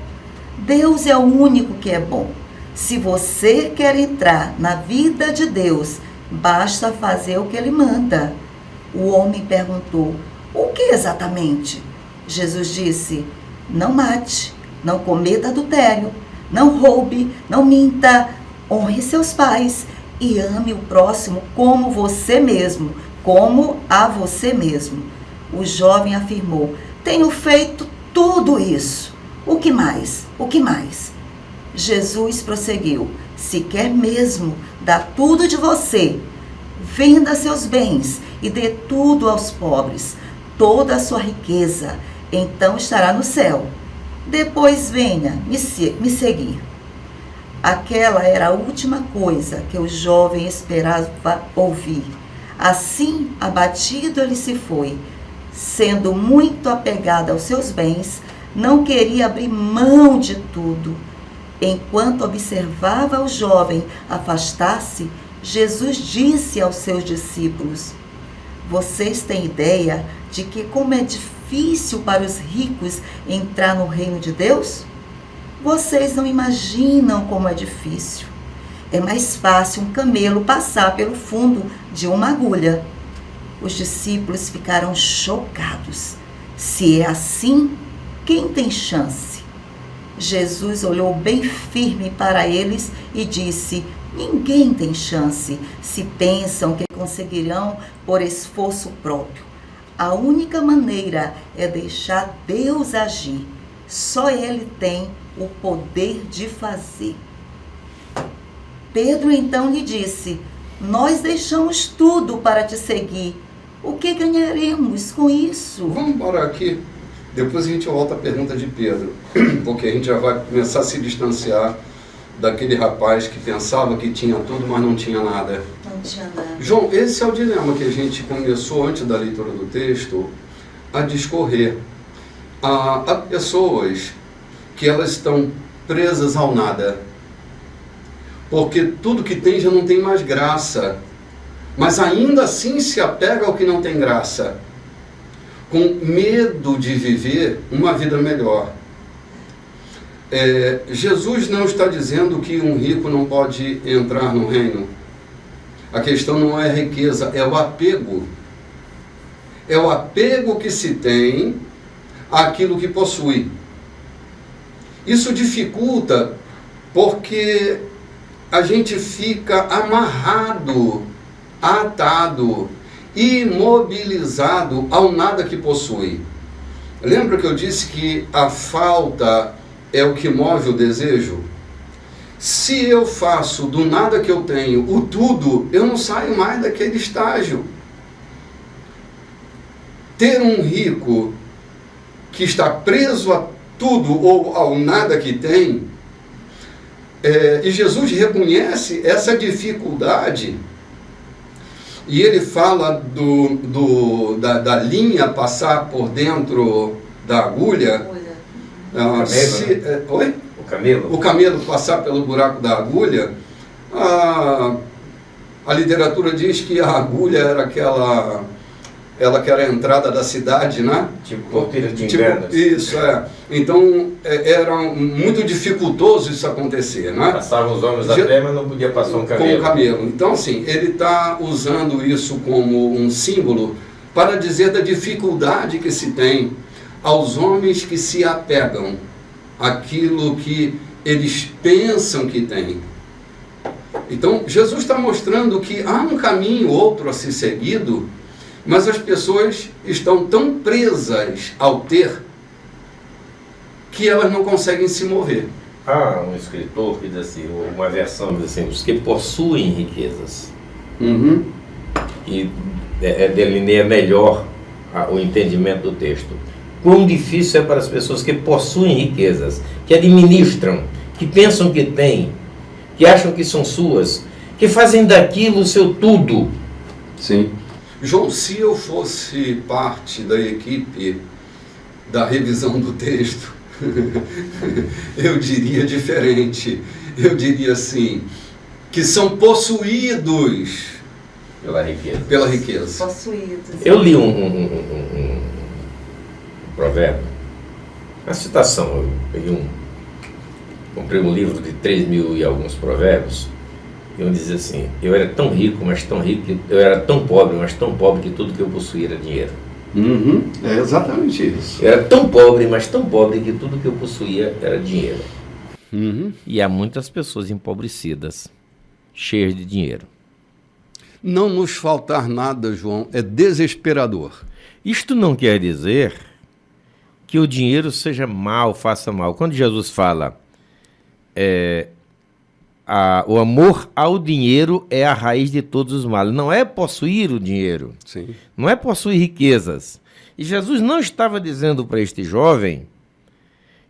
Deus é o único que é bom. Se você quer entrar na vida de Deus, basta fazer o que Ele manda. O homem perguntou: O que exatamente? Jesus disse: Não mate, não cometa adultério, não roube, não minta, honre seus pais e ame o próximo como você mesmo, como a você mesmo. O jovem afirmou: Tenho feito tudo isso. O que mais? O que mais? Jesus prosseguiu: Se quer mesmo dar tudo de você, venda seus bens e dê tudo aos pobres, toda a sua riqueza, então estará no céu. Depois venha me seguir. Aquela era a última coisa que o jovem esperava ouvir. Assim, abatido, ele se foi. Sendo muito apegado aos seus bens, não queria abrir mão de tudo. Enquanto observava o jovem afastar-se, Jesus disse aos seus discípulos: Vocês têm ideia de que como é difícil para os ricos entrar no reino de Deus? Vocês não imaginam como é difícil. É mais fácil um camelo passar pelo fundo de uma agulha. Os discípulos ficaram chocados. Se é assim, quem tem chance? Jesus olhou bem firme para eles e disse: Ninguém tem chance se pensam que conseguirão por esforço próprio. A única maneira é deixar Deus agir. Só Ele tem o poder de fazer. Pedro então lhe disse: Nós deixamos tudo para te seguir. O que ganharemos com isso? Vamos parar aqui. Depois a gente volta à pergunta de Pedro, porque a gente já vai começar a se distanciar daquele rapaz que pensava que tinha tudo, mas não tinha nada. Não tinha nada. João, esse é o dilema que a gente começou antes da leitura do texto a discorrer. Há pessoas que elas estão presas ao nada, porque tudo que tem já não tem mais graça, mas ainda assim se apega ao que não tem graça, com medo de viver uma vida melhor. Jesus não está dizendo que um rico não pode entrar no reino. A questão não é a riqueza, é o apego. É o apego que se tem àquilo que possui. Isso dificulta porque a gente fica amarrado, atado, imobilizado ao nada que possui. Lembra que eu disse que a falta é o que move o desejo? Se eu faço do nada que eu tenho o tudo, eu não saio mais daquele estágio. Ter um rico que está preso a tudo ou ao nada que tem, e Jesus reconhece essa dificuldade, e ele fala da linha passar por dentro da agulha. Oi? O camelo passar pelo buraco da agulha. A literatura diz que a agulha era ela que era a entrada da cidade, né? Tipo cortina de enganos. Isso, Então, era muito dificultoso isso acontecer, né? Passavam os homens a pé, mas não podia passar um camelo. Com o camelo. Então, assim, ele está usando isso como um símbolo para dizer da dificuldade que se tem aos homens que se apegam àquilo que eles pensam que têm. Então, Jesus está mostrando que há um caminho outro a ser seguido, mas as pessoas estão tão presas ao ter que elas não conseguem se mover. Há um escritor que diz assim, uma versão diz assim, os que possuem riquezas. Uhum. E delineia melhor o entendimento do texto. Quão difícil é para as pessoas que possuem riquezas, que administram, que pensam que têm, que acham que são suas, que fazem daquilo o seu tudo, Sim. João, se eu fosse parte da equipe da revisão do texto, eu diria diferente. Eu diria assim, que são possuídos pela riqueza. Possuídos. Eu li um provérbio, uma citação. Eu peguei comprei um livro de 3.000 e alguns provérbios, e um dizia assim: eu era tão rico, mas tão rico, eu era tão pobre, mas tão pobre que tudo que eu possuía era dinheiro. Uhum, é exatamente isso. Eu era tão pobre, mas tão pobre que tudo que eu possuía era dinheiro. Uhum. E há muitas pessoas empobrecidas, cheias de dinheiro. Não nos faltar nada, João, é desesperador. Isto não quer dizer que o dinheiro seja mal, faça mal. Quando Jesus fala, o amor ao dinheiro é a raiz de todos os males. Não é possuir o dinheiro, Sim. não é possuir riquezas. E Jesus não estava dizendo para este jovem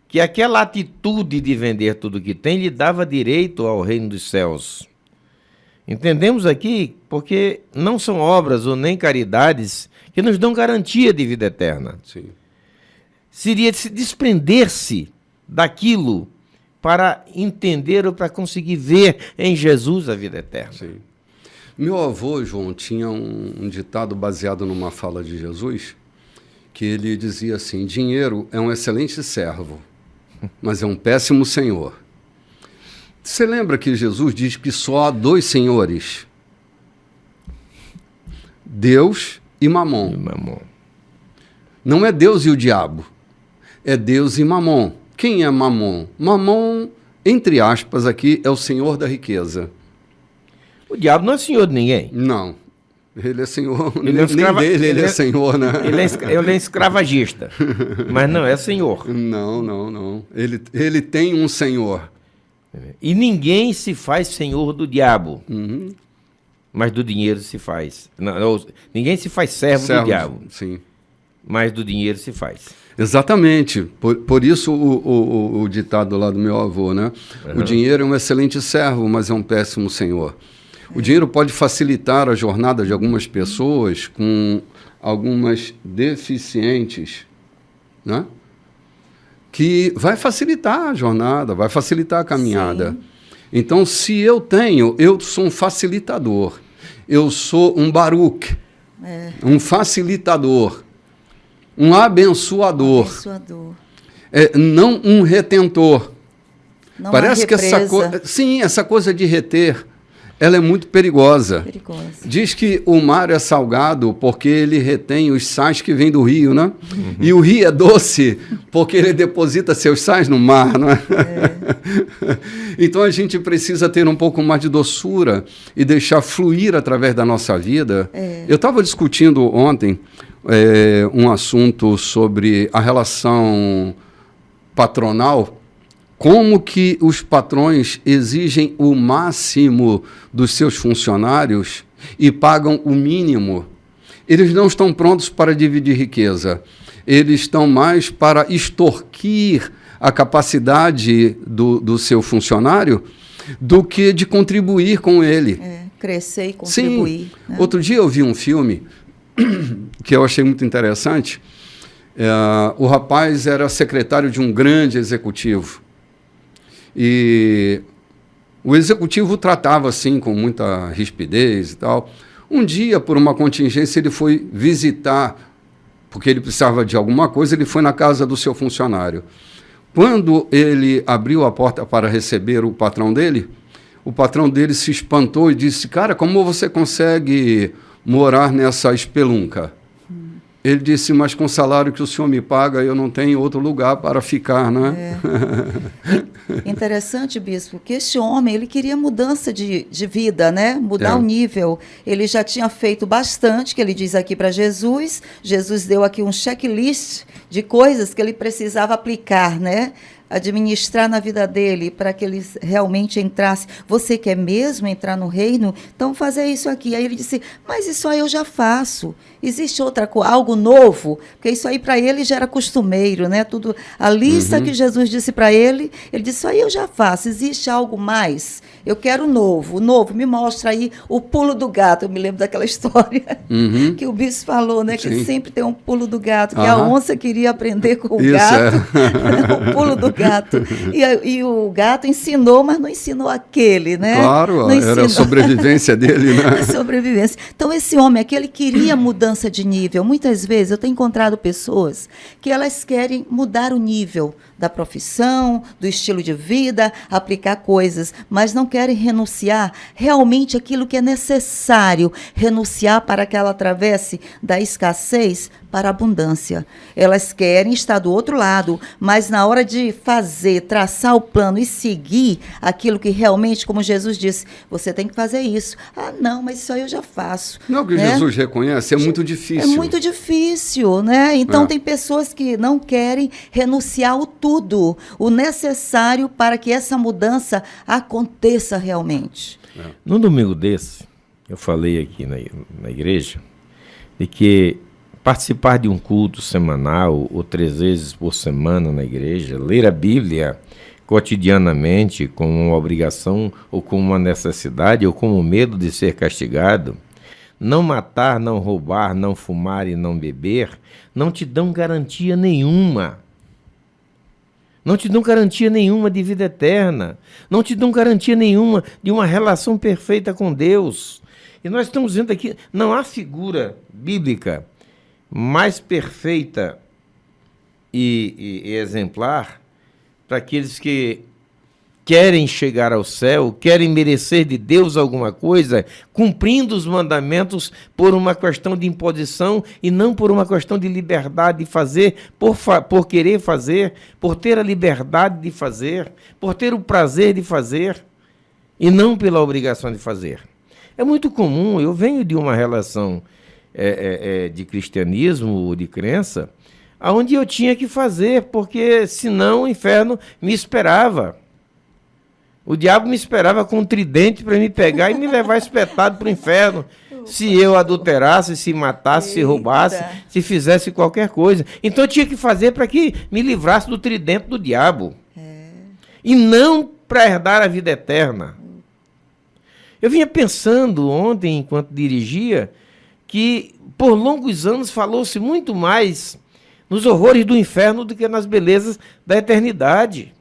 que aquela atitude de vender tudo que tem lhe dava direito ao reino dos céus. Entendemos aqui porque não são obras ou nem caridades que nos dão garantia de vida eterna. Sim. Seria se desprender-se daquilo para entender ou para conseguir ver em Jesus a vida eterna. Sim. Meu avô, João, tinha um ditado baseado numa fala de Jesus, que ele dizia assim: dinheiro é um excelente servo, mas é um péssimo senhor. Você lembra que Jesus diz que só há dois senhores? Deus e Mamon. Não é Deus e o diabo, é Deus e Mamon. Quem é Mamon? Mamon, entre aspas, aqui, é o senhor da riqueza. O diabo não é senhor de ninguém. Não. Ele é senhor, Ele é nem dele ele é senhor, né? Ele é escravagista, mas não é senhor. Não. Ele tem um senhor. E ninguém se faz senhor do diabo, Uhum. mas do dinheiro se faz. Ninguém se faz servo do diabo, Sim. mas do dinheiro se faz. Exatamente. Por isso o ditado lá do meu avô, né? Uhum. O dinheiro é um excelente servo, mas é um péssimo senhor. O dinheiro pode facilitar a jornada de algumas pessoas com algumas deficientes, né? Que vai facilitar a jornada, vai facilitar a caminhada. Sim. Então, se eu sou um facilitador, eu sou um baruch, um facilitador, um abençoador, não um retentor. Não Parece que essa coisa de reter, ela é muito perigosa. Diz que o mar é salgado porque ele retém os sais que vêm do rio, né? Uhum. E o rio é doce porque ele deposita seus sais no mar, não é? Então a gente precisa ter um pouco mais de doçura e deixar fluir através da nossa vida. Eu estava discutindo ontem um assunto sobre a relação patronal. Como que os patrões exigem o máximo dos seus funcionários e pagam o mínimo? Eles não estão prontos para dividir riqueza. Eles estão mais para extorquir a capacidade do seu funcionário do que de contribuir com ele. Crescer e contribuir. Sim. Né? Outro dia eu vi um filme que eu achei muito interessante. O rapaz era secretário de um grande executivo. E o executivo o tratava assim com muita rispidez e tal. Um dia, por uma contingência, ele foi visitar, porque ele precisava de alguma coisa, ele foi na casa do seu funcionário. Quando ele abriu a porta para receber o patrão dele se espantou e disse: cara, como você consegue morar nessa espelunca? Ele disse: mas com o salário que o senhor me paga, eu não tenho outro lugar para ficar, né? Interessante, bispo, que este homem, ele queria mudança de vida, né? Mudar o nível. Ele já tinha feito bastante, que ele diz aqui para Jesus. Jesus deu aqui um checklist de coisas que ele precisava aplicar, né? administrar na vida dele para que ele realmente entrasse. Você quer mesmo entrar no reino? Então fazer isso aqui. Aí ele disse, mas isso aí eu já faço. Existe outra coisa, algo novo? Porque isso aí para ele já era costumeiro, né? Tudo, a lista que Jesus disse para ele disse, isso aí eu já faço. Existe algo mais? Eu quero novo. Novo, me mostra aí o pulo do gato. Eu me lembro daquela história que o bispo falou, né? Que sempre tem um pulo do gato, que a onça queria aprender com o gato. O pulo do gato. E o gato ensinou, mas não ensinou aquele, né? Claro, era a sobrevivência dele, né? Sobrevivência. Então, esse homem aqui, ele queria mudança de nível. Muitas vezes eu tenho encontrado pessoas que elas querem mudar o nível da profissão, do estilo de vida, aplicar coisas, mas não querem renunciar realmente aquilo que é necessário, renunciar para que ela atravesse da escassez para a abundância. Elas querem estar do outro lado, mas na hora de fazer, traçar o plano e seguir aquilo que realmente, como Jesus disse, você tem que fazer isso. Ah, não, mas isso aí eu já faço. Não, o que Jesus reconhece é muito difícil. É muito difícil, né? Então tem pessoas que não querem renunciar o tudo, o necessário para que essa mudança aconteça realmente. Num domingo desse, eu falei aqui na igreja de que participar de um culto semanal ou 3 vezes por semana na igreja, ler a Bíblia cotidianamente como uma obrigação ou como uma necessidade ou como medo de ser castigado, não matar, não roubar, não fumar e não beber, não te dão garantia nenhuma. Não te dão garantia nenhuma de vida eterna. Não te dão garantia nenhuma de uma relação perfeita com Deus. E nós estamos vendo aqui, não há figura bíblica mais perfeita e exemplar para aqueles que querem chegar ao céu, querem merecer de Deus alguma coisa, cumprindo os mandamentos por uma questão de imposição e não por uma questão de liberdade de fazer, por querer fazer, por ter a liberdade de fazer, por ter o prazer de fazer e não pela obrigação de fazer. É muito comum, eu venho de uma relação de cristianismo, de crença, onde eu tinha que fazer, porque senão o inferno me esperava. O diabo me esperava com um tridente para me pegar e me levar espetado para o inferno, se eu adulterasse, se matasse, se roubasse, se fizesse qualquer coisa. Então eu tinha que fazer para que me livrasse do tridente do diabo. E não para herdar a vida eterna. Eu vinha pensando ontem, enquanto dirigia, que por longos anos falou-se muito mais nos horrores do inferno do que nas belezas da eternidade.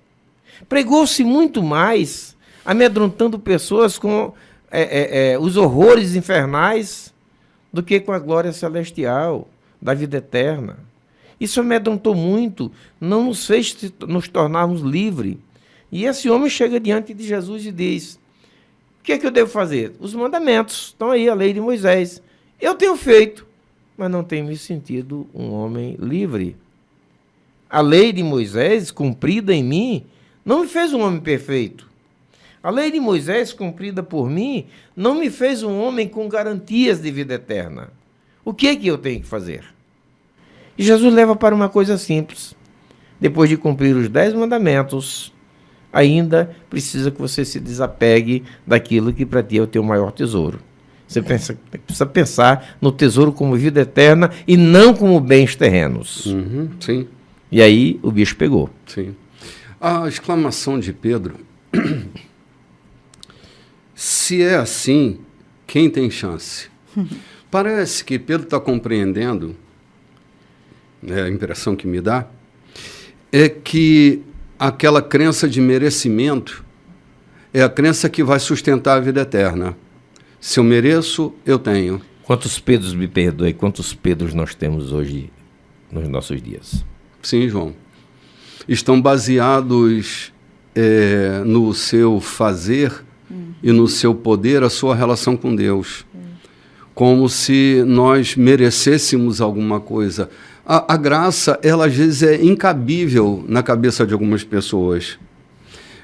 Pregou-se muito mais, amedrontando pessoas com os horrores infernais do que com a glória celestial, da vida eterna. Isso amedrontou muito, não nos fez nos tornarmos livres. E esse homem chega diante de Jesus e diz, o que é que eu devo fazer? Os mandamentos, estão aí, a lei de Moisés. Eu tenho feito, mas não tenho me sentido um homem livre. A lei de Moisés, cumprida em mim, não me fez um homem perfeito. A lei de Moisés, cumprida por mim, não me fez um homem com garantias de vida eterna. O que é que eu tenho que fazer? E Jesus leva para uma coisa simples. Depois de cumprir os 10 mandamentos, ainda precisa que você se desapegue daquilo que para ti é o teu maior tesouro. Você precisa pensar no tesouro como vida eterna e não como bens terrenos. Sim. E aí o bicho pegou. Sim. A exclamação de Pedro, se é assim, quem tem chance? Parece que Pedro está compreendendo, a impressão que me dá, é que aquela crença de merecimento é a crença que vai sustentar a vida eterna. Se eu mereço, eu tenho. Quantos Pedros, me perdoe, quantos Pedros nós temos hoje nos nossos dias? Sim, João. Estão baseados no seu fazer e no seu poder, a sua relação com Deus. Como se nós merecêssemos alguma coisa. A graça, ela às vezes é incabível na cabeça de algumas pessoas.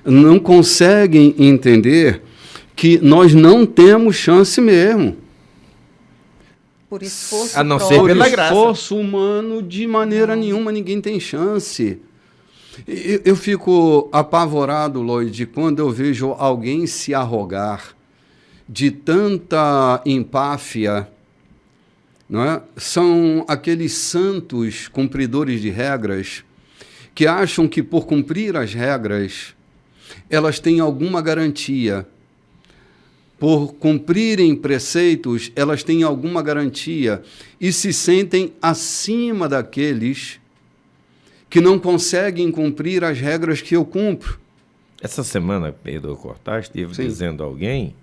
Não conseguem entender que nós não temos chance mesmo. Por esforço a não ser pela graça. Por esforço humano, de maneira nenhuma, ninguém tem chance. Eu fico apavorado, Lloyd, quando eu vejo alguém se arrogar de tanta empáfia, não é? São aqueles santos cumpridores de regras que acham que por cumprir as regras elas têm alguma garantia. Por cumprirem preceitos, elas têm alguma garantia e se sentem acima daqueles que não conseguem cumprir as regras que eu cumpro. Essa semana, Pedro Cortaz esteve dizendo a alguém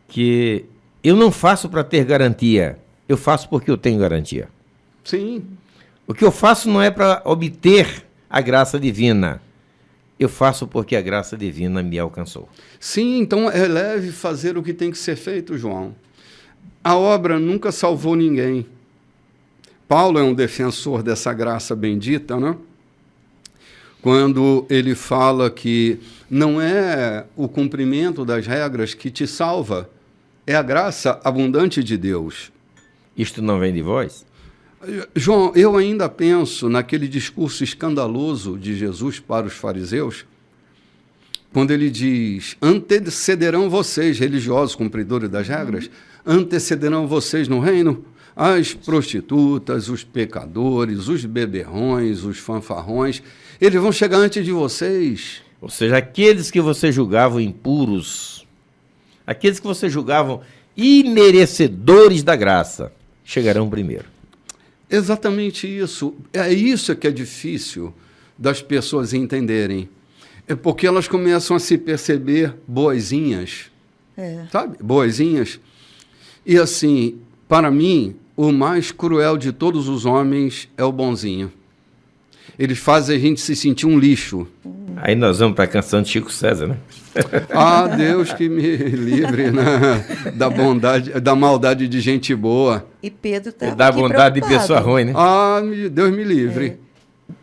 que eu não faço para ter garantia, eu faço porque eu tenho garantia. Sim. O que eu faço não é para obter a graça divina, eu faço porque a graça divina me alcançou. Sim, então é leve fazer o que tem que ser feito, João. A obra nunca salvou ninguém. Paulo é um defensor dessa graça bendita, né? Quando ele fala que não é o cumprimento das regras que te salva, é a graça abundante de Deus. Isto não vem de vós? João, eu ainda penso naquele discurso escandaloso de Jesus para os fariseus, quando ele diz: antecederão vocês, religiosos, cumpridores das regras, antecederão vocês no reino as prostitutas, os pecadores, os beberrões, os fanfarrões, eles vão chegar antes de vocês. Ou seja, aqueles que você julgava impuros, aqueles que você julgavam imerecedores da graça, chegarão primeiro. Exatamente isso. É isso que é difícil das pessoas entenderem. É porque elas começam a se perceber boazinhas. Sabe? Boazinhas. E assim, para mim, o mais cruel de todos os homens é o bonzinho. Eles fazem a gente se sentir um lixo. Aí nós vamos para a canção de Chico César, né? Ah, Deus que me livre, né? Da bondade, da maldade de gente boa. E Pedro está da bondade de pessoa ruim, né? Ah, Deus me livre.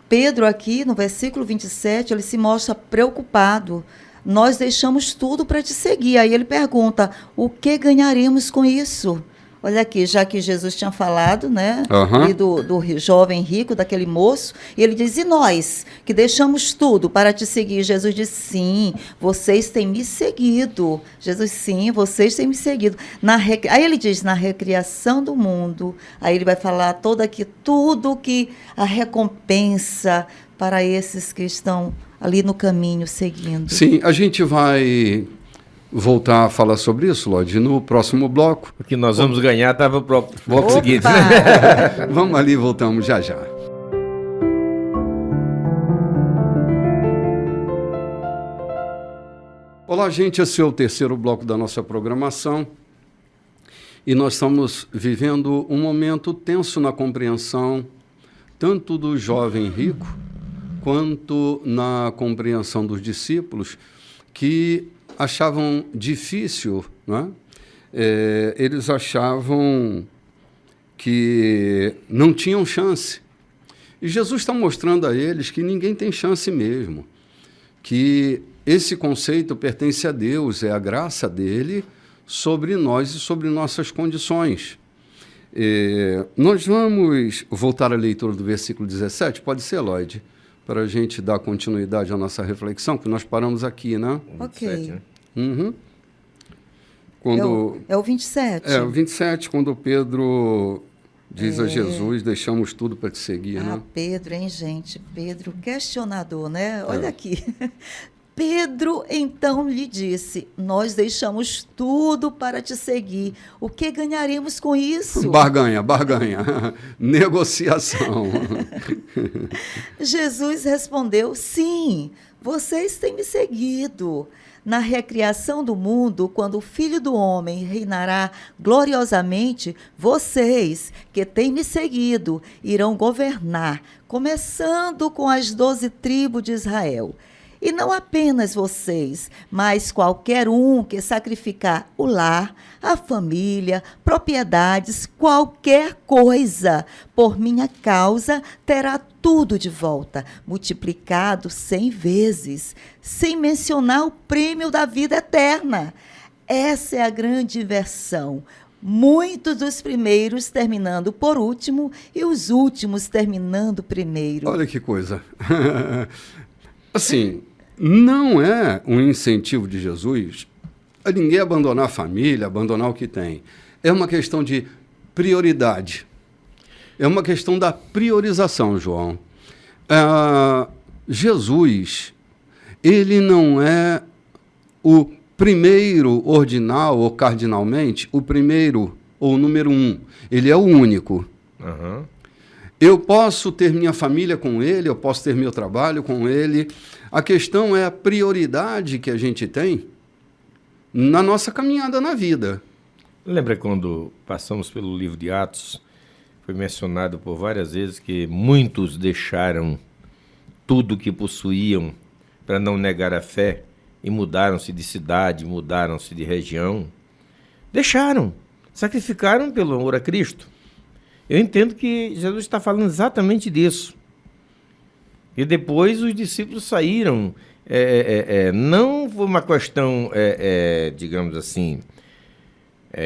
Pedro aqui, no versículo 27, ele se mostra preocupado. Nós deixamos tudo para te seguir. Aí ele pergunta, o que ganharemos com isso? Olha aqui, já que Jesus tinha falado, né, e do jovem rico, daquele moço, e ele diz, e nós, que deixamos tudo para te seguir? Jesus diz, sim, vocês têm me seguido. Jesus, sim, vocês têm me seguido. Aí ele diz, na recriação do mundo, aí ele vai falar tudo que a recompensa para esses que estão ali no caminho, seguindo. Sim, a gente vai voltar a falar sobre isso, Lloyd, no próximo bloco. O que nós vamos ganhar estava para o bloco seguinte. Vamos ali, voltamos já já. Olá, gente, esse é o terceiro bloco da nossa programação e nós estamos vivendo um momento tenso na compreensão tanto do jovem rico quanto na compreensão dos discípulos que achavam difícil, né? Eles achavam que não tinham chance. E Jesus está mostrando a eles que ninguém tem chance mesmo, que esse conceito pertence a Deus, é a graça dele sobre nós e sobre nossas condições. Nós vamos voltar à leitura do versículo 17, pode ser, Lloyd? Para a gente dar continuidade à nossa reflexão, que nós paramos aqui, né? Ok. 27, né? Uhum. É o 27. É o 27, quando Pedro diz a Jesus, deixamos tudo para te seguir, né? Pedro, hein, gente? Pedro, questionador, né? Olha aqui. Pedro, então, lhe disse, nós deixamos tudo para te seguir. O que ganharemos com isso? Barganha. Negociação. Jesus respondeu, sim, vocês têm me seguido. Na recriação do mundo, quando o Filho do Homem reinará gloriosamente, vocês, que têm me seguido, irão governar, começando com as 12 tribos de Israel. E não apenas vocês, mas qualquer um que sacrificar o lar, a família, propriedades, qualquer coisa, por minha causa, terá tudo de volta, multiplicado 100 vezes, sem mencionar o prêmio da vida eterna. Essa é a grande versão. Muitos dos primeiros terminando por último e os últimos terminando primeiro. Olha que coisa. Assim, não é um incentivo de Jesus a ninguém abandonar a família, abandonar o que tem. É uma questão de prioridade. É uma questão da priorização, João. Jesus, ele não é o primeiro ordinal ou cardinalmente, o primeiro ou o número 1. Ele é o único. Uhum. Eu posso ter minha família com ele, eu posso ter meu trabalho com ele. A questão é a prioridade que a gente tem na nossa caminhada na vida. Lembra quando passamos pelo livro de Atos, foi mencionado por várias vezes que muitos deixaram tudo que possuíam para não negar a fé e mudaram-se de cidade, mudaram-se de região. Deixaram, sacrificaram pelo amor a Cristo. Eu entendo que Jesus está falando exatamente disso. E depois os discípulos saíram. Não foi uma questão, digamos assim,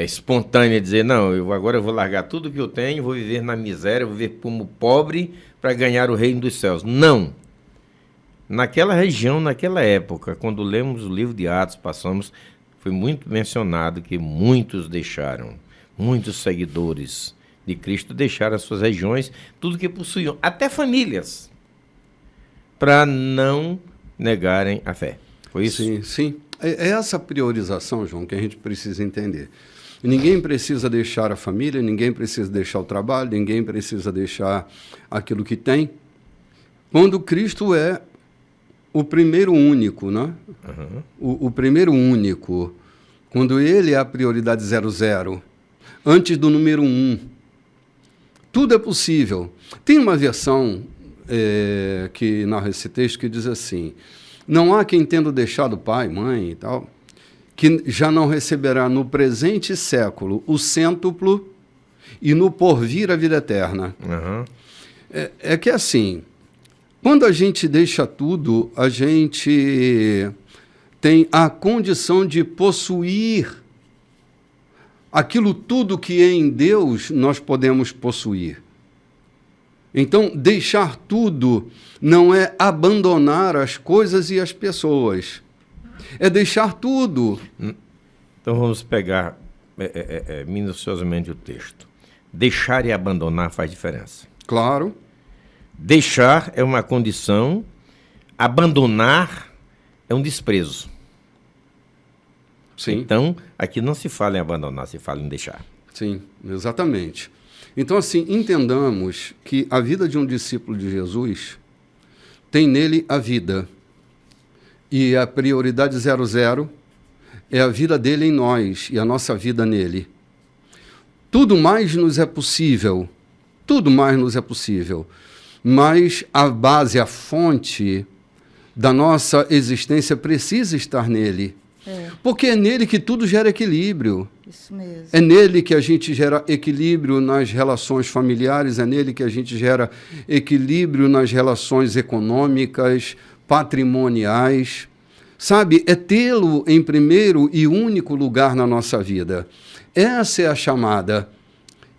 espontânea, dizer, não, agora eu vou largar tudo que eu tenho, vou viver na miséria, vou viver como pobre para ganhar o reino dos céus. Não. Naquela região, naquela época, quando lemos o livro de Atos, foi muito mencionado que muitos deixaram, muitos seguidores de Cristo deixaram as suas regiões, tudo que possuíam, até famílias, para não negarem a fé. Foi isso? Sim, sim. É essa priorização, João, que a gente precisa entender. Ninguém precisa deixar a família, ninguém precisa deixar o trabalho, ninguém precisa deixar aquilo que tem. Quando Cristo é o primeiro único, né? Uhum. O primeiro único, quando ele é a prioridade 00, antes do número 1, tudo é possível. Tem uma versão que narra esse texto que diz assim: não há quem tendo deixado pai, mãe e tal, que já não receberá no presente século o cêntuplo e no porvir a vida eterna. Uhum. É que assim, quando a gente deixa tudo, a gente tem a condição de possuir aquilo tudo que em Deus nós podemos possuir. Então, deixar tudo não é abandonar as coisas e as pessoas. É deixar tudo. Então, vamos pegar minuciosamente o texto. Deixar e abandonar faz diferença. Claro. Deixar é uma condição, abandonar é um desprezo. Sim. Então, aqui não se fala em abandonar, se fala em deixar. Sim, exatamente. Então, assim, entendamos que a vida de um discípulo de Jesus tem nele a vida. E a prioridade 00 é a vida dele em nós e a nossa vida nele. Tudo mais nos é possível. Tudo mais nos é possível. Mas a base, a fonte da nossa existência precisa estar nele. Porque é nele que tudo gera equilíbrio. Isso mesmo. É nele que a gente gera equilíbrio nas relações familiares, é nele que a gente gera equilíbrio nas relações econômicas, patrimoniais. Sabe, é tê-lo em primeiro e único lugar na nossa vida. Essa é a chamada.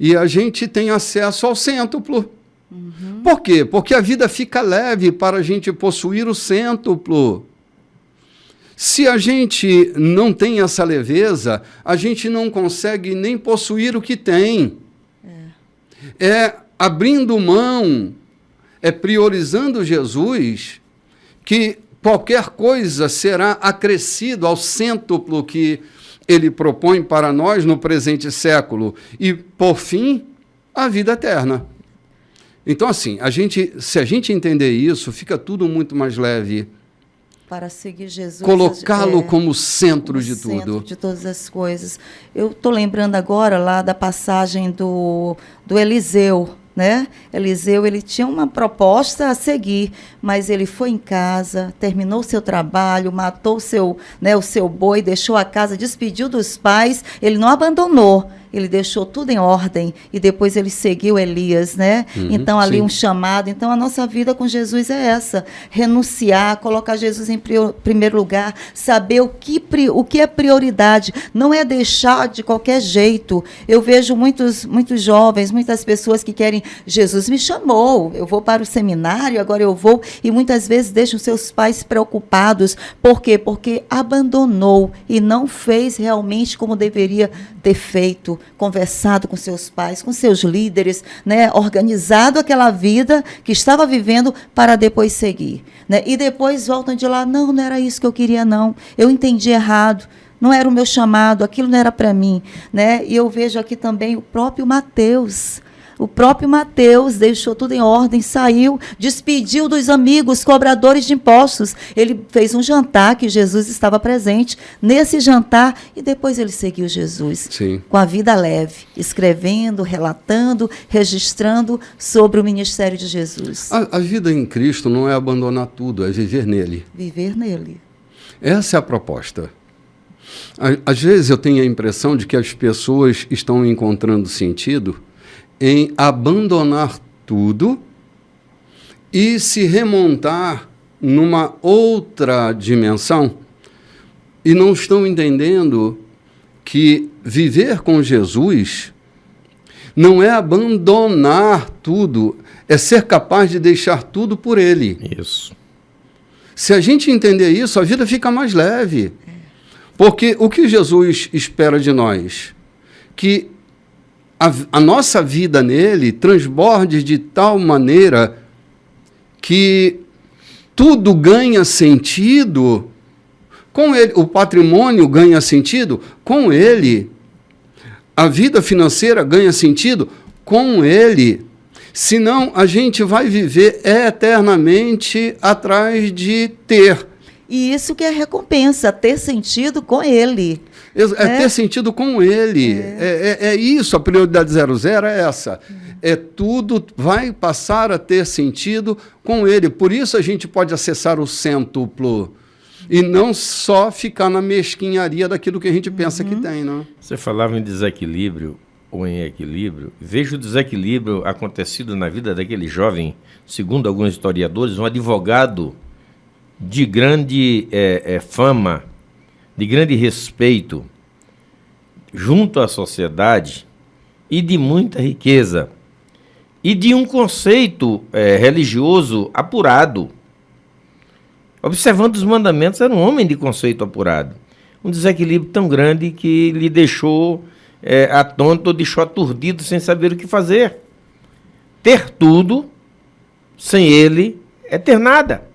E a gente tem acesso ao cêntuplo. Uhum. Por quê? Porque a vida fica leve para a gente possuir o cêntuplo. Se a gente não tem essa leveza, a gente não consegue nem possuir o que tem. É abrindo mão, é priorizando Jesus, que qualquer coisa será acrescido ao cêntuplo que ele propõe para nós no presente século. E, por fim, a vida eterna. Então, assim, se a gente entender isso, fica tudo muito mais leve. Para seguir Jesus, colocá-lo como centro de tudo. Centro de todas as coisas. Eu estou lembrando agora lá da passagem do Eliseu, né? Eliseu, ele tinha uma proposta a seguir, mas ele foi em casa, terminou o seu trabalho, matou o seu boi, deixou a casa, despediu dos pais, ele não abandonou. Ele deixou tudo em ordem e depois ele seguiu Elias, né? Então, ali um chamado. Então, a nossa vida com Jesus é essa. Renunciar, colocar Jesus em primeiro lugar, saber o que o que é prioridade, não é deixar de qualquer jeito. Eu vejo muitos jovens, muitas pessoas que querem, Jesus me chamou, eu vou para o seminário, agora eu vou, e muitas vezes deixam seus pais preocupados. Por quê? Porque abandonou e não fez realmente como deveria ter feito, conversado com seus pais, com seus líderes, né, organizado aquela vida que estava vivendo para depois seguir. Né? E depois voltam de lá, não era isso que eu queria, não. Eu entendi errado, não era o meu chamado, aquilo não era para mim. Né? E eu vejo aqui também o próprio Mateus. O próprio Mateus deixou tudo em ordem, saiu, despediu dos amigos cobradores de impostos. Ele fez um jantar que Jesus estava presente nesse jantar e depois ele seguiu Jesus. Sim. Com a vida leve, escrevendo, relatando, registrando sobre o ministério de Jesus. A vida em Cristo não é abandonar tudo, é viver nele. Viver nele. Essa é a proposta. Às vezes eu tenho a impressão de que as pessoas estão encontrando sentido em abandonar tudo e se remontar numa outra dimensão e não estão entendendo que viver com Jesus não é abandonar tudo, é ser capaz de deixar tudo por Ele. Isso. Se a gente entender isso, a vida fica mais leve. Porque o que Jesus espera de nós? Que a nossa vida nele transborde de tal maneira que tudo ganha sentido com ele. O patrimônio ganha sentido com ele. A vida financeira ganha sentido com ele. Senão, a gente vai viver eternamente atrás de ter. E isso que é recompensa, ter sentido com ele. É ter sentido com ele. É isso, a prioridade 00 é essa. É tudo vai passar a ter sentido com ele. Por isso a gente pode acessar o cêntuplo e não só ficar na mesquinharia daquilo que a gente pensa que tem. Não? Você falava em desequilíbrio ou em equilíbrio. Veja o desequilíbrio acontecido na vida daquele jovem, segundo alguns historiadores, um advogado de grande fama, de grande respeito junto à sociedade e de muita riqueza e de um conceito religioso apurado. Observando os mandamentos, era um homem de conceito apurado. Um desequilíbrio tão grande que lhe deixou atônito, deixou aturdido sem saber o que fazer. Ter tudo sem ele é ter nada.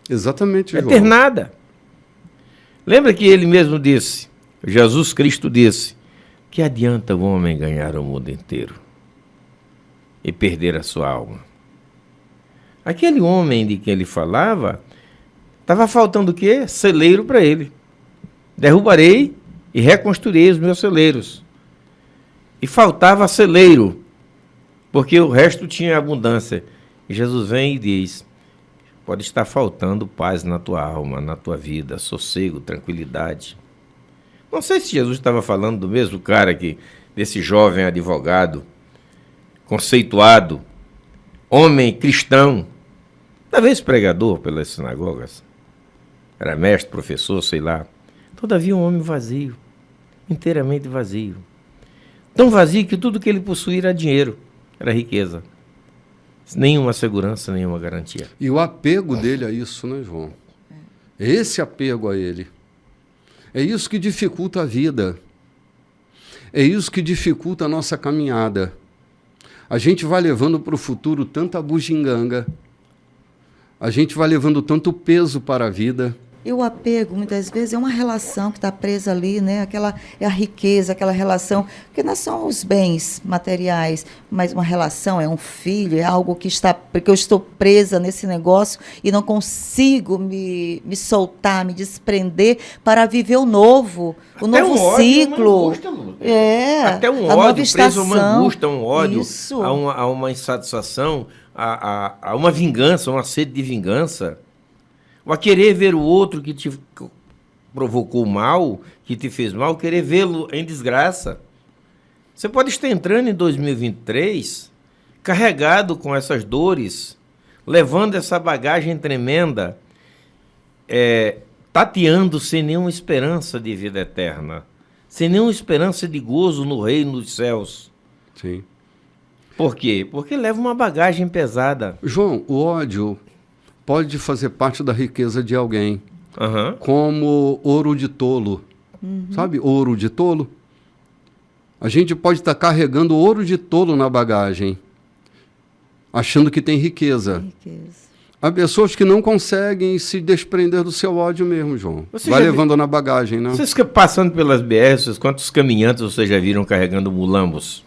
Exatamente, João. É ter nada. Lembra que ele mesmo disse, Jesus Cristo disse, que adianta o homem ganhar o mundo inteiro e perder a sua alma? Aquele homem de quem ele falava, estava faltando o quê? Celeiro para ele. Derrubarei e reconstruirei os meus celeiros. E faltava celeiro, porque o resto tinha abundância. E Jesus vem e diz, pode estar faltando paz na tua alma, na tua vida, sossego, tranquilidade. Não sei se Jesus estava falando do mesmo cara desse jovem advogado, conceituado, homem cristão, talvez pregador pelas sinagogas, era mestre, professor, sei lá. Todavia um homem vazio, inteiramente vazio. Tão vazio que tudo que ele possuía era dinheiro, era riqueza. Nenhuma segurança, nenhuma garantia. E o apego dele a isso, né, João? É esse apego a ele. É isso que dificulta a vida. É isso que dificulta a nossa caminhada. A gente vai levando para o futuro tanta bugiganga. A gente vai levando tanto peso para a vida. E o apego, muitas vezes, é uma relação que está presa ali, né? É a riqueza, aquela relação, porque não são os bens materiais, mas uma relação, é um filho, é algo que está, porque eu estou presa nesse negócio e não consigo me soltar, me desprender para viver o novo ciclo. Até um ódio preso a uma angústia, um ódio, a uma insatisfação, a uma vingança, uma sede de vingança. Ou a querer ver o outro que te provocou mal, que te fez mal, querer vê-lo em desgraça. Você pode estar entrando em 2023 carregado com essas dores, levando essa bagagem tremenda, tateando sem nenhuma esperança de vida eterna, sem nenhuma esperança de gozo no reino dos céus. Sim. Por quê? Porque leva uma bagagem pesada. João, o ódio pode fazer parte da riqueza de alguém, Aham. como ouro de tolo. Sabe, ouro de tolo? A gente pode estar carregando ouro de tolo na bagagem, achando que tem riqueza. Riqueza. Há pessoas que não conseguem se desprender do seu ódio mesmo, João. Você Vai já levando na bagagem, né? Vocês que passando pelas BRs, quantos caminhantes vocês já viram carregando mulambos?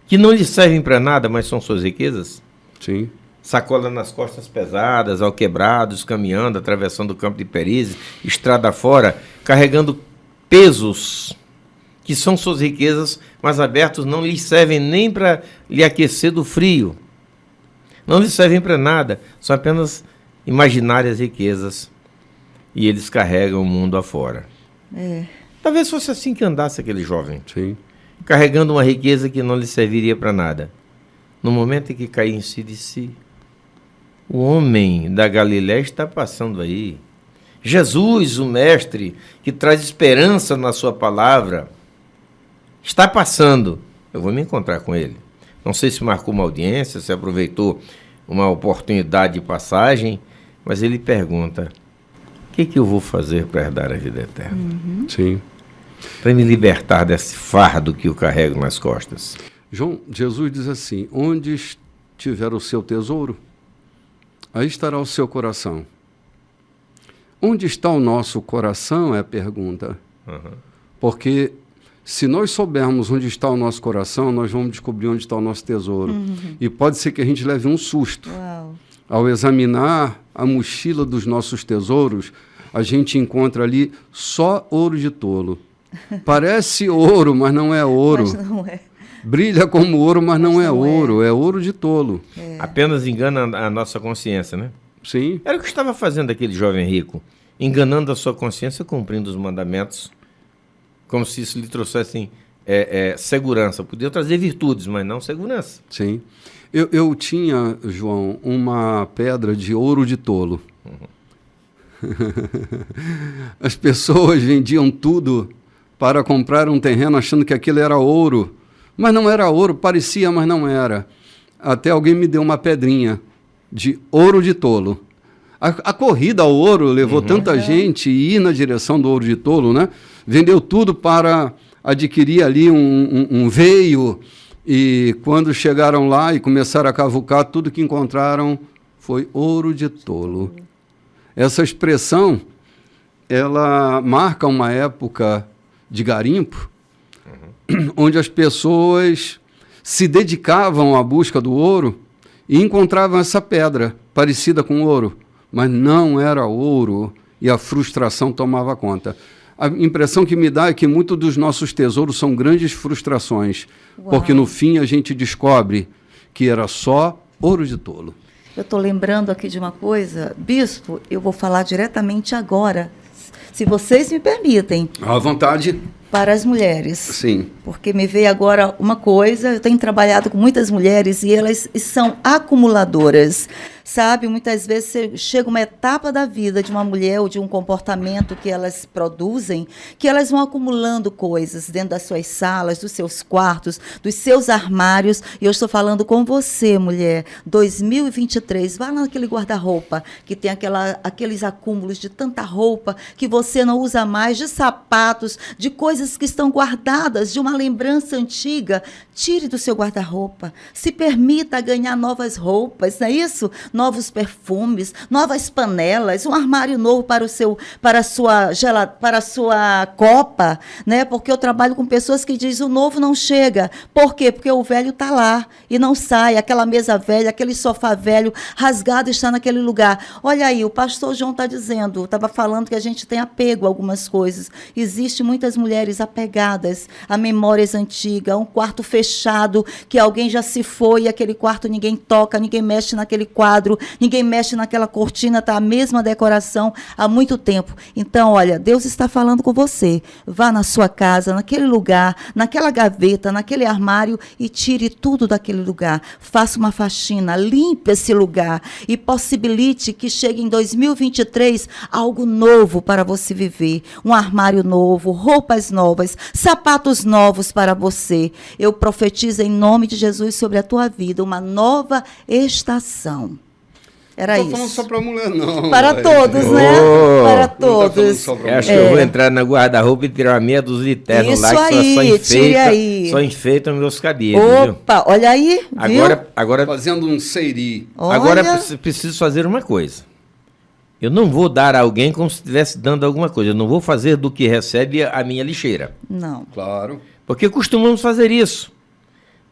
Que não lhes servem para nada, mas são suas riquezas? Sim, Sacola nas costas pesadas, alquebrados, caminhando, atravessando o campo de Perizes, estrada fora, carregando pesos que são suas riquezas, mas abertos não lhes servem nem para lhe aquecer do frio. Não lhes servem para nada, são apenas imaginárias riquezas. E eles carregam o mundo afora. Talvez fosse assim que andasse aquele jovem, sim. carregando uma riqueza que não lhe serviria para nada. No momento em que cair em si de si, o homem da Galiléia está passando aí. Jesus, o mestre, que traz esperança na sua palavra, está passando. Eu vou me encontrar com ele. Não sei se marcou uma audiência, se aproveitou uma oportunidade de passagem, mas ele pergunta: o que eu vou fazer para herdar a vida eterna? Sim. Para me libertar desse fardo que eu carrego nas costas. João, Jesus diz assim: onde estiver o seu tesouro, aí estará o seu coração. Onde está o nosso coração é a pergunta. Porque se nós soubermos onde está o nosso coração, nós vamos descobrir onde está o nosso tesouro. E pode ser que a gente leve um susto. Uau. Ao examinar a mochila dos nossos tesouros, a gente encontra ali só ouro de tolo. Parece ouro, mas não é ouro. Mas não é. Brilha como ouro, mas não é não é. ouro. É ouro de tolo. Apenas engana a nossa consciência, né? Sim, Era o que estava fazendo aquele jovem rico, enganando a sua consciência, cumprindo os mandamentos, como se isso lhe trouxesse segurança. Podia trazer virtudes, mas não segurança. sim. Eu tinha, João, uma pedra de ouro de tolo. As pessoas vendiam tudo para comprar um terreno achando que aquilo era ouro. Mas não era ouro, parecia, mas não era. Até alguém me deu uma pedrinha de ouro de tolo. A corrida ao ouro levou tanta gente ir na direção do ouro de tolo, né? Vendeu tudo para adquirir ali um veio, e quando chegaram lá e começaram a cavucar, tudo que encontraram foi ouro de tolo. Essa expressão, ela marca uma época de garimpo, onde as pessoas se dedicavam à busca do ouro e encontravam essa pedra parecida com ouro, mas não era ouro, e a frustração tomava conta. A impressão que me dá é que muitos dos nossos tesouros são grandes frustrações, porque no fim a gente descobre que era só ouro de tolo. Eu estou lembrando aqui de uma coisa, bispo, eu vou falar diretamente agora, se vocês me permitem, À vontade. para as mulheres. Sim. Porque me veio agora uma coisa, eu tenho trabalhado com muitas mulheres e elas são acumuladoras. Sabe, muitas vezes chega uma etapa da vida de uma mulher ou de um comportamento que elas produzem, que elas vão acumulando coisas dentro das suas salas, dos seus quartos, dos seus armários. E eu estou falando com você, mulher, 2023, vá lá naquele guarda-roupa, que tem aqueles acúmulos de tanta roupa que você não usa mais, de sapatos, de coisas que estão guardadas, de uma lembrança antiga. Tire do seu guarda-roupa, se permita ganhar novas roupas, não é isso? Novos perfumes, novas panelas, um armário novo para a sua copa, né? Porque eu trabalho com pessoas que dizem o novo não chega. Por quê? Porque o velho está lá e não sai. Aquela mesa velha, aquele sofá velho, rasgado está naquele lugar. Olha aí, o pastor João está dizendo, estava falando que a gente tem apego a algumas coisas. Existem muitas mulheres mulheres apegadas a memórias antigas, a um quarto fechado, que alguém já se foi, e aquele quarto ninguém toca, ninguém mexe naquele quadro, ninguém mexe naquela cortina, está a mesma decoração há muito tempo. Então, olha, Deus está falando com você. Vá na sua casa, naquele lugar, naquela gaveta, naquele armário e tire tudo daquele lugar. Faça uma faxina, limpe esse lugar e possibilite que chegue em 2023 algo novo para você viver. Um armário novo, roupas novas, sapatos novos para você. Eu profetizo em nome de Jesus sobre a tua vida uma nova estação. Era não estou falando isso. só para mulher, não. Para todos, né? Para todos. Acho que eu vou entrar no guarda-roupa e tirar uma meia dúzia de terno Isso lá, que aí, tire aí. só enfeitam meus cabelos, viu? Opa, olha aí, viu? Agora, Fazendo um seiri. agora Olha. preciso fazer uma coisa. Eu não vou dar a alguém como se estivesse dando alguma coisa. Eu não vou fazer do que recebe a minha lixeira. Não. Claro. Porque costumamos fazer isso.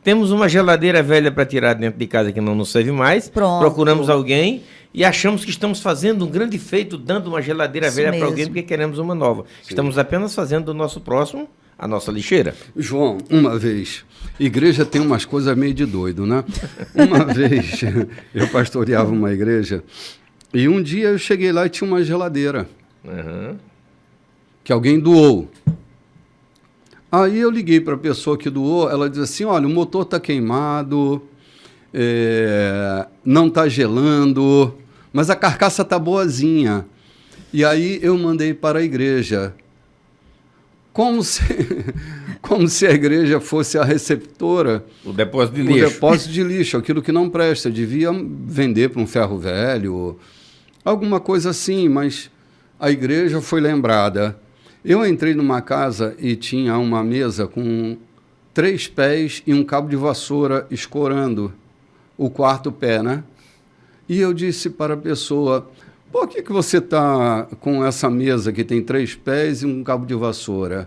Temos uma geladeira velha para tirar dentro de casa que não nos serve mais. Pronto. Procuramos alguém e achamos que estamos fazendo um grande feito dando uma geladeira Isso velha para mesmo. alguém porque queremos uma nova. Estamos apenas fazendo do nosso próximo a nossa lixeira. João, uma vez, igreja tem umas coisas meio de doido, né? Uma vez, eu pastoreava uma igreja e um dia eu cheguei lá e tinha uma geladeira Uhum. que alguém doou. Aí eu liguei para a pessoa que doou, ela disse assim, olha, o motor está queimado, não está gelando, mas a carcaça está boazinha. E aí eu mandei para a igreja, como se a igreja fosse a receptora, O depósito de o lixo. depósito de lixo, aquilo que não presta, devia vender para um ferro velho, alguma coisa assim, mas a igreja foi lembrada. Eu entrei numa casa e tinha uma mesa com 3 pés e um cabo de vassoura escorando o quarto pé, né? E eu disse para a pessoa, por que você está com essa mesa que tem 3 pés e um cabo de vassoura?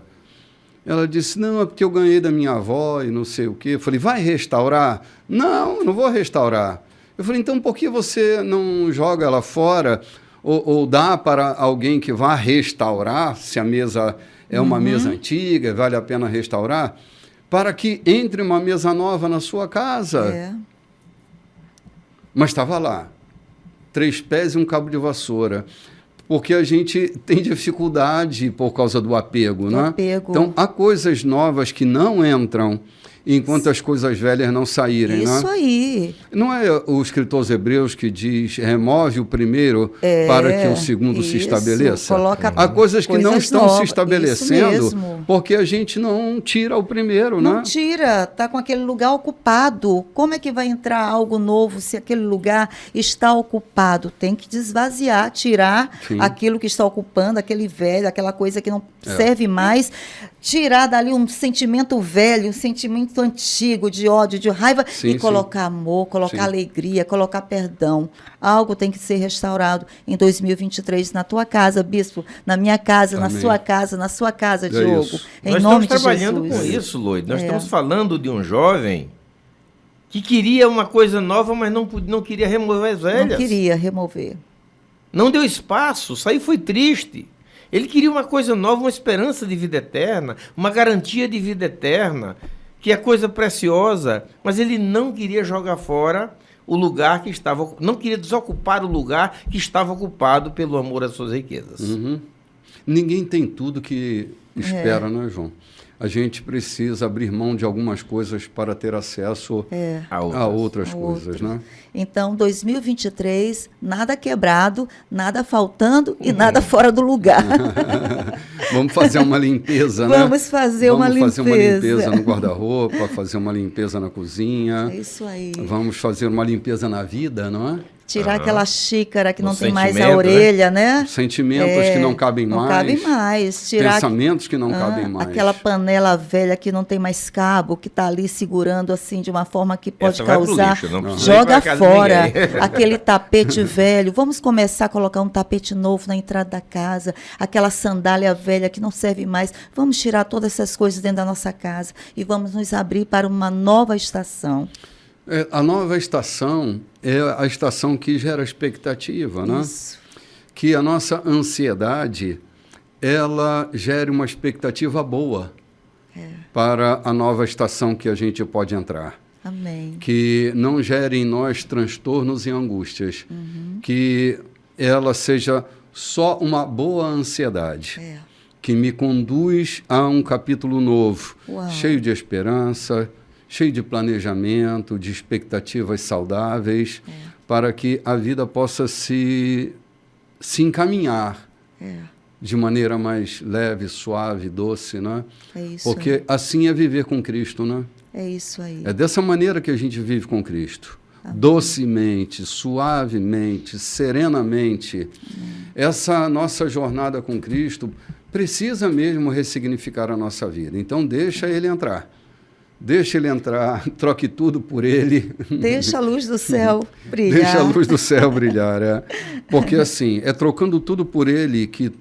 Ela disse, não, é porque eu ganhei da minha avó e não sei o quê. Eu falei, vai restaurar? Não, não vou restaurar. Eu falei, então por que você não joga ela fora ou dá para alguém que vá restaurar, se a mesa é uma mesa antiga, vale a pena restaurar, para que entre uma mesa nova na sua casa? É. Mas estava lá, 3 pés e um cabo de vassoura. Porque a gente tem dificuldade por causa do apego, né? Apego. Então, há coisas novas que não entram enquanto as coisas velhas não saírem, Isso né? aí. Não é o escritor aos Hebreus que diz, remove o primeiro para que o segundo se isso. estabeleça? Coloca Há coisas que não coisas estão novas. se Isso estabelecendo mesmo. porque a gente não tira o primeiro, Não né? tira, está com aquele lugar ocupado. Como é que vai entrar algo novo se aquele lugar está ocupado? Tem que desvaziar, tirar Sim. aquilo que está ocupando, aquele velho, aquela coisa que não serve mais, tirar dali um sentimento velho, um sentimento antigo de ódio, de raiva Sim, e sim. colocar amor, colocar Sim. alegria, colocar perdão. Algo tem que ser restaurado em 2023 na tua casa, bispo, na minha casa, na Amém. sua casa, É Diogo. isso. Em Nós nome estamos de trabalhando Jesus. com isso, Loide. Nós É. estamos falando de um jovem que queria uma coisa nova, mas não queria remover as velhas. Não queria remover. Não deu espaço, isso aí foi triste. Ele queria uma coisa nova, uma esperança de vida eterna, uma garantia de vida eterna, que é coisa preciosa, mas ele não queria jogar fora o lugar que estava, não queria desocupar o lugar que estava ocupado pelo amor às suas riquezas. Uhum. Ninguém tem tudo que espera, né, João? A gente precisa abrir mão de algumas coisas para ter acesso A a outras A coisas, outras. né? Então, 2023, nada quebrado, nada faltando e nada fora do lugar. Vamos fazer uma limpeza, né? Vamos fazer uma Vamos fazer uma limpeza. limpeza no guarda-roupa, fazer uma limpeza na cozinha. É isso aí. Vamos fazer uma limpeza na vida, não é? Tirar aquela xícara que No não tem mais a sentimento, orelha, né? Sentimentos que não cabem não mais. cabem mais. Tirar Pensamentos que não cabem mais. aquela panela velha que não tem mais cabo, que está ali segurando assim de uma forma que pode Essa vai pro causar. lixo, não precisa ir Joga pra casa de fora ninguém. aquele tapete velho. Vamos começar a colocar um tapete novo na entrada da casa. Aquela sandália velha que não serve mais. Vamos tirar todas essas coisas dentro da nossa casa e vamos nos abrir para uma nova estação. A nova estação é a estação que gera expectativa, né? Isso. Que a nossa ansiedade ela gere uma expectativa boa para a nova estação que a gente pode entrar. Amém. Que não gere em nós transtornos e angústias. Que ela seja só uma boa ansiedade. Que me conduz a um capítulo novo, cheio de esperança, cheio de planejamento, de expectativas saudáveis, para que a vida possa se encaminhar de maneira mais leve, suave, doce, né? É isso. Porque assim é viver com Cristo, né? É isso aí. É dessa maneira que a gente vive com Cristo. Docemente, suavemente, serenamente. Essa nossa jornada com Cristo precisa mesmo ressignificar a nossa vida. Então, deixa ele entrar. Deixa ele entrar, troque tudo por ele. Deixa a luz do céu brilhar. Deixa a luz do céu brilhar, Porque assim, é trocando tudo por ele que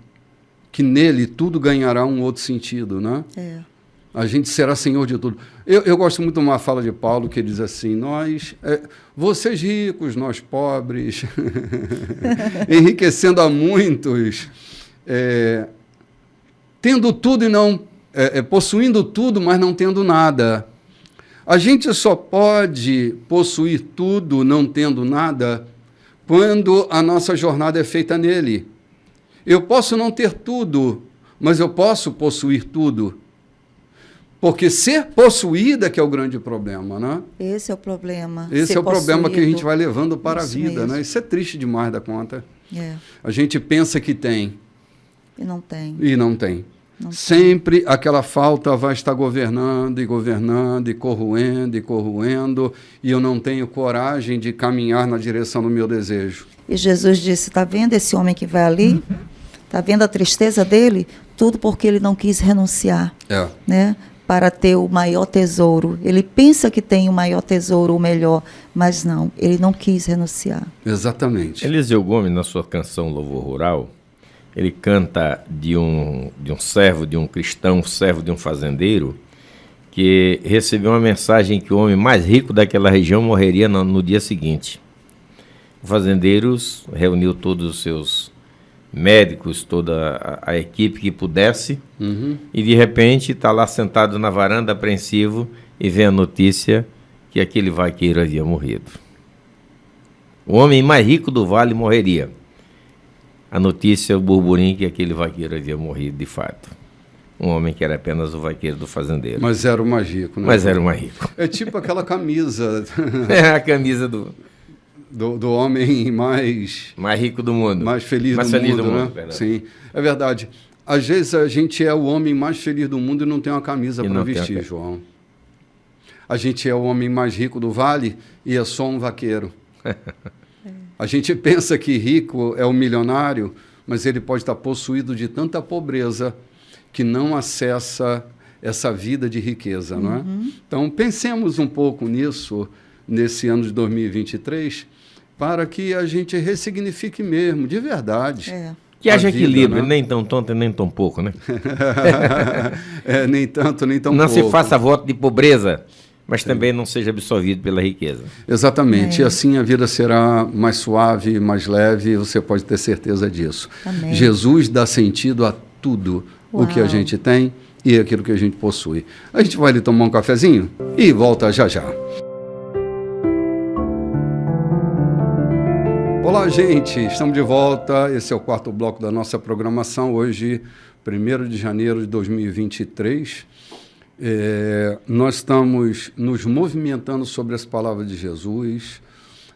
nele tudo ganhará um outro sentido, né? A gente será senhor de tudo. Eu gosto muito de uma fala de Paulo que diz assim, vocês ricos, nós pobres, enriquecendo a muitos, tendo tudo e não... possuindo tudo, mas não tendo nada. A gente só pode possuir tudo, não tendo nada, quando a nossa jornada é feita nele. Eu posso não ter tudo, mas eu posso possuir tudo. Porque ser possuída que é o grande problema, né? Esse é o problema. Esse é o problema que a gente vai levando para Isso a vida, mesmo. né? Isso é triste demais da conta. A gente pensa que tem. E não tem. E não tem. Não Sempre aquela falta vai estar governando e governando e corroendo, e eu não tenho coragem de caminhar na direção do meu desejo. E Jesus disse, está vendo esse homem que vai ali? Está vendo a tristeza dele? Tudo porque ele não quis renunciar, né? Para ter o maior tesouro. Ele pensa que tem o maior tesouro, o melhor, mas não, ele não quis renunciar. Exatamente. Eliseu Gomes, na sua canção Louvor Rural, ele canta de um servo, de um cristão, servo de um fazendeiro, que recebeu uma mensagem que o homem mais rico daquela região morreria no dia seguinte. O fazendeiro reuniu todos os seus médicos, toda a equipe que pudesse, e de repente está lá sentado na varanda, apreensivo, e vê a notícia que aquele vaqueiro havia morrido. O homem mais rico do vale morreria. A notícia, o burburinho, que aquele vaqueiro havia morrido de fato. Um homem que era apenas o vaqueiro do fazendeiro. Mas era o mais rico, né? Mas era o mais rico. É tipo aquela camisa É a camisa do homem mais rico do mundo. Mais feliz do mundo, né? Sim, é verdade. Às vezes a gente é o homem mais feliz do mundo e não tem uma camisa para vestir, João. A gente é o homem mais rico do vale e é só um vaqueiro. A gente pensa que rico é o milionário, mas ele pode estar possuído de tanta pobreza que não acessa essa vida de riqueza, não é? Então, pensemos um pouco nisso, nesse ano de 2023, para que a gente ressignifique mesmo, de verdade. Que haja equilíbrio, né? Nem tão tonto e nem tão pouco, né? Nem tanto, nem tão pouco. Não se faça voto de pobreza, mas também não seja absorvido pela riqueza. Exatamente. E assim a vida será mais suave, mais leve, você pode ter certeza disso. Amém. Jesus dá sentido a tudo o que a gente tem e aquilo que a gente possui. A gente vai ali tomar um cafezinho e volta já já. Olá, gente. Estamos de volta. Esse é o quarto bloco da nossa programação. Hoje, 1º de janeiro de 2023. Nós estamos nos movimentando sobre as palavras de Jesus,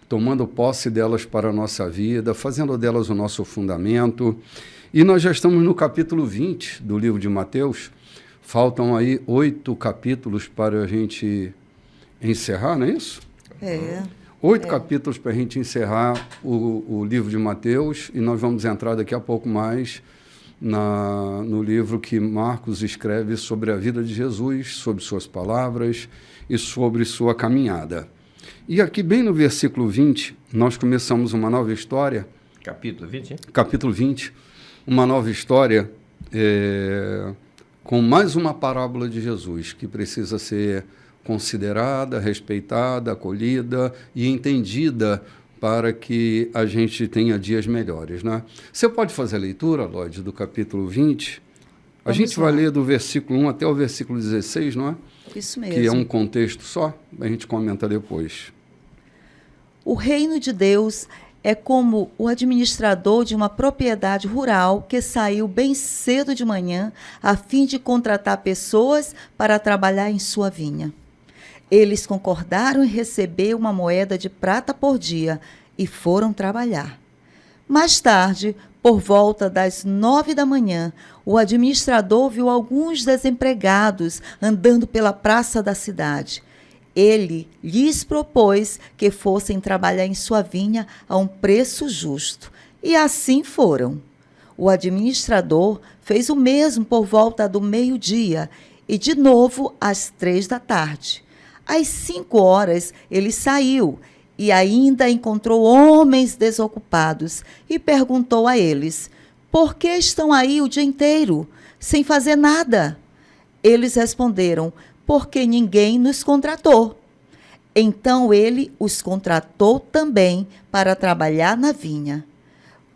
tomando posse delas para a nossa vida, fazendo delas o nosso fundamento. E nós já estamos no capítulo 20 do livro de Mateus. Faltam aí 8 capítulos para a gente encerrar, não é isso? 8 capítulos para a gente encerrar o livro de Mateus, e nós vamos entrar daqui a pouco mais no livro que Marcos escreve sobre a vida de Jesus, sobre suas palavras e sobre sua caminhada. E aqui, bem no versículo 20, nós começamos uma nova história. Capítulo 20? Capítulo 20, uma nova história com mais uma parábola de Jesus, que precisa ser considerada, respeitada, acolhida e entendida para que a gente tenha dias melhores, né? Você pode fazer a leitura, Lloyd, do capítulo 20? A gente vai ler do versículo 1 até o versículo 16, não é? Isso mesmo. Que é um contexto só, a gente comenta depois. O reino de Deus é como o administrador de uma propriedade rural que saiu bem cedo de manhã a fim de contratar pessoas para trabalhar em sua vinha. Eles concordaram em receber uma moeda de prata por dia e foram trabalhar. Mais tarde, por volta das 9 da manhã, o administrador viu alguns desempregados andando pela praça da cidade. Ele lhes propôs que fossem trabalhar em sua vinha a um preço justo. E assim foram. O administrador fez o mesmo por volta do meio-dia e de novo às 3 da tarde. Às 5 horas ele saiu e ainda encontrou homens desocupados e perguntou a eles: por que estão aí o dia inteiro, sem fazer nada? Eles responderam: porque ninguém nos contratou. Então ele os contratou também para trabalhar na vinha.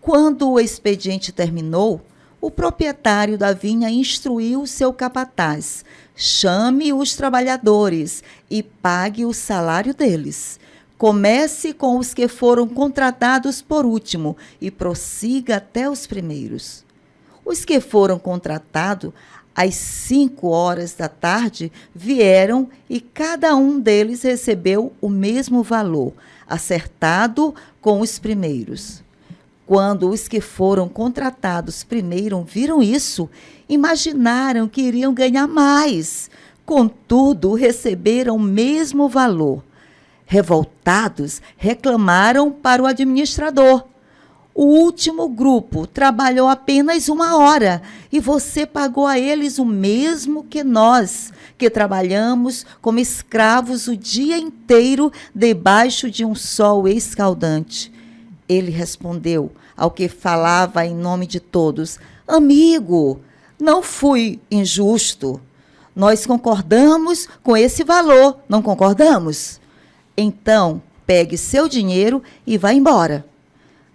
Quando o expediente terminou, o proprietário da vinha instruiu o seu capataz: chame os trabalhadores e pague o salário deles. Comece com os que foram contratados por último e prossiga até os primeiros. Os que foram contratados às 5 horas da tarde vieram e cada um deles recebeu o mesmo valor, acertado com os primeiros. Quando os que foram contratados primeiro viram isso, imaginaram que iriam ganhar mais. Contudo, receberam o mesmo valor. Revoltados, reclamaram para o administrador: o último grupo trabalhou apenas 1 hora e você pagou a eles o mesmo que nós, que trabalhamos como escravos o dia inteiro debaixo de um sol escaldante. Ele respondeu ao que falava em nome de todos: amigo, não fui injusto. Nós concordamos com esse valor, não concordamos? Então, pegue seu dinheiro e vá embora.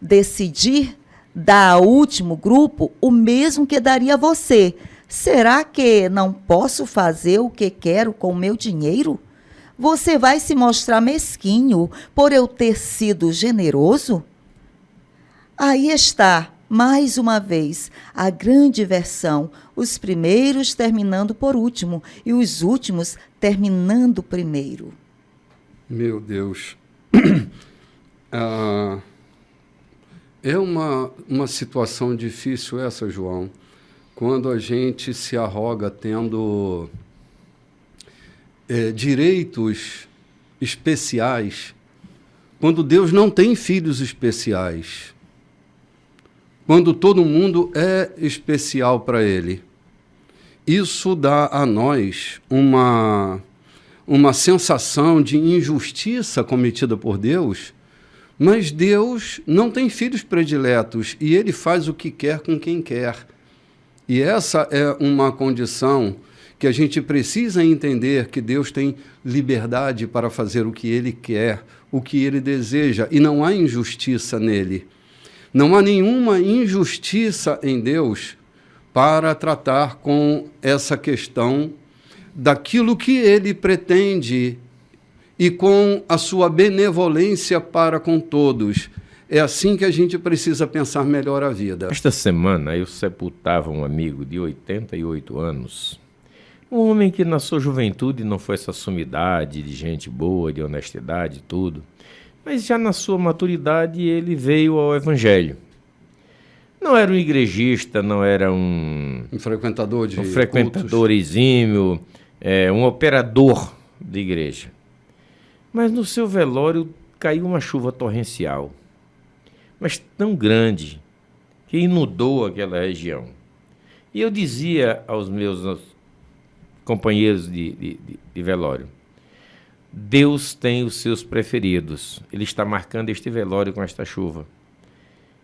Decidir dar ao último grupo o mesmo que daria a você. Será que não posso fazer o que quero com o meu dinheiro? Você vai se mostrar mesquinho por eu ter sido generoso? Aí está, mais uma vez, a grande versão, os primeiros terminando por último e os últimos terminando primeiro. Meu Deus. É uma situação difícil essa, João, quando a gente se arroga tendo direitos especiais, quando Deus não tem filhos especiais, quando todo mundo é especial para Ele. Isso dá a nós uma sensação de injustiça cometida por Deus, mas Deus não tem filhos prediletos e Ele faz o que quer com quem quer. E essa é uma condição que a gente precisa entender, que Deus tem liberdade para fazer o que Ele quer, o que Ele deseja, e não há injustiça nele. Não há nenhuma injustiça em Deus para tratar com essa questão daquilo que Ele pretende e com a sua benevolência para com todos. É assim que a gente precisa pensar melhor a vida. Esta semana eu sepultava um amigo de 88 anos, um homem que na sua juventude não foi essa sumidade de gente boa, de honestidade e tudo, mas já na sua maturidade ele veio ao Evangelho. Não era um igrejista, não era um frequentador de frequentador exímio, um operador de igreja. Mas no seu velório caiu uma chuva torrencial, mas tão grande, que inundou aquela região. E eu dizia aos meus companheiros de velório: Deus tem os seus preferidos. Ele está marcando este velório com esta chuva.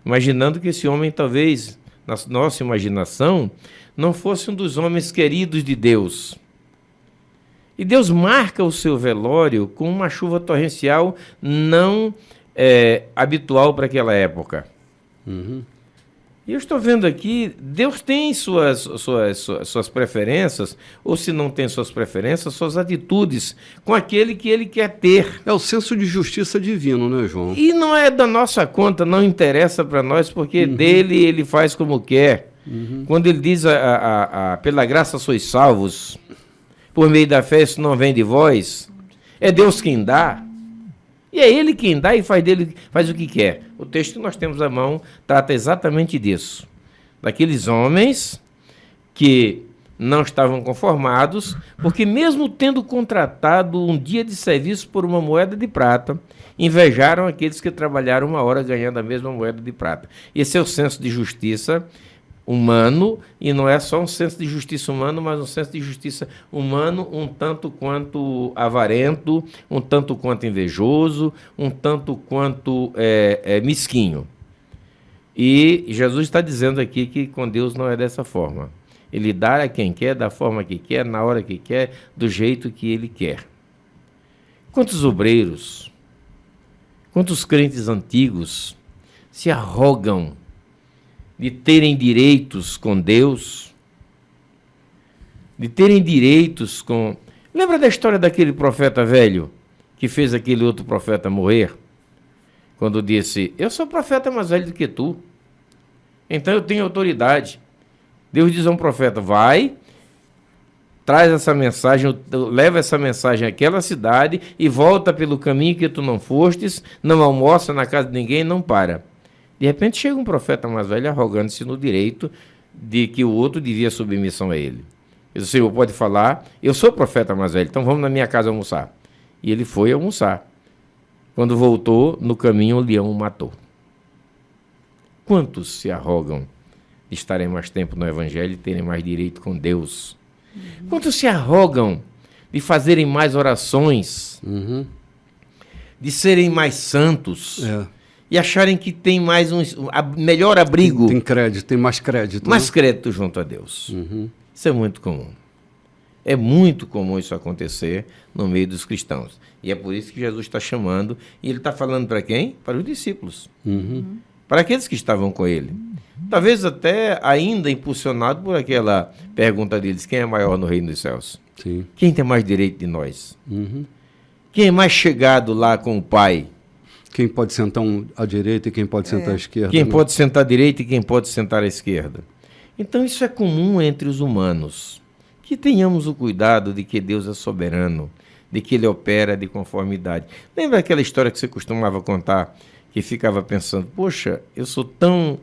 Imaginando que esse homem, talvez, na nossa imaginação, não fosse um dos homens queridos de Deus. E Deus marca o seu velório com uma chuva torrencial, não habitual para aquela época. E eu estou vendo aqui, Deus tem suas preferências, ou se não tem suas preferências, suas atitudes com aquele que ele quer ter. É o senso de justiça divino, né, João? E não é da nossa conta, não interessa para nós, porque dele ele faz como quer. Quando ele diz, pela graça sois salvos, por meio da fé isso não vem de vós, é Deus quem dá. E é ele quem dá e faz o que quer. O texto que nós temos à mão trata exatamente disso. Daqueles homens que não estavam conformados, porque mesmo tendo contratado um dia de serviço por uma moeda de prata, invejaram aqueles que trabalharam 1 hora ganhando a mesma moeda de prata. Esse é o senso de justiça humano, e não é só um senso de justiça humano, mas um senso de justiça humano um tanto quanto avarento, um tanto quanto invejoso, um tanto quanto mesquinho. E Jesus está dizendo aqui que com Deus não é dessa forma. Ele dá a quem quer, da forma que quer, na hora que quer, do jeito que ele quer. Quantos obreiros, quantos crentes antigos se arrogam de terem direitos com Deus, de terem direitos com... Lembra da história daquele profeta velho que fez aquele outro profeta morrer? Quando disse, eu sou profeta mais velho do que tu, então eu tenho autoridade. Deus diz a um profeta, vai, traz essa mensagem, leva essa mensagem àquela cidade e volta pelo caminho que tu não fostes, não almoça na casa de ninguém, não para. De repente chega um profeta mais velho arrogando-se no direito de que o outro devia submissão a ele. Ele disse, Senhor, pode falar, eu sou o profeta mais velho, então vamos na minha casa almoçar. E ele foi almoçar. Quando voltou, no caminho o leão o matou. Quantos se arrogam de estarem mais tempo no Evangelho e terem mais direito com Deus? Quantos se arrogam de fazerem mais orações, de serem mais santos, e acharem que tem mais melhor abrigo. Tem crédito, tem mais crédito. Mais crédito junto a Deus. Isso é muito comum. É muito comum isso acontecer no meio dos cristãos. E é por isso que Jesus está chamando, e ele está falando para quem? Para os discípulos. Para aqueles que estavam com ele. Talvez até ainda impulsionado por aquela pergunta deles, quem é maior no reino dos céus? Sim. Quem tem mais direito de nós? Quem é mais chegado lá com o Pai? Quem pode sentar à direita e quem pode sentar à esquerda. Quem pode sentar à direita e quem pode sentar à esquerda. Então isso é comum entre os humanos. Que tenhamos o cuidado de que Deus é soberano, de que Ele opera de conformidade. Lembra aquela história que você costumava contar, que ficava pensando, poxa, eu sou tão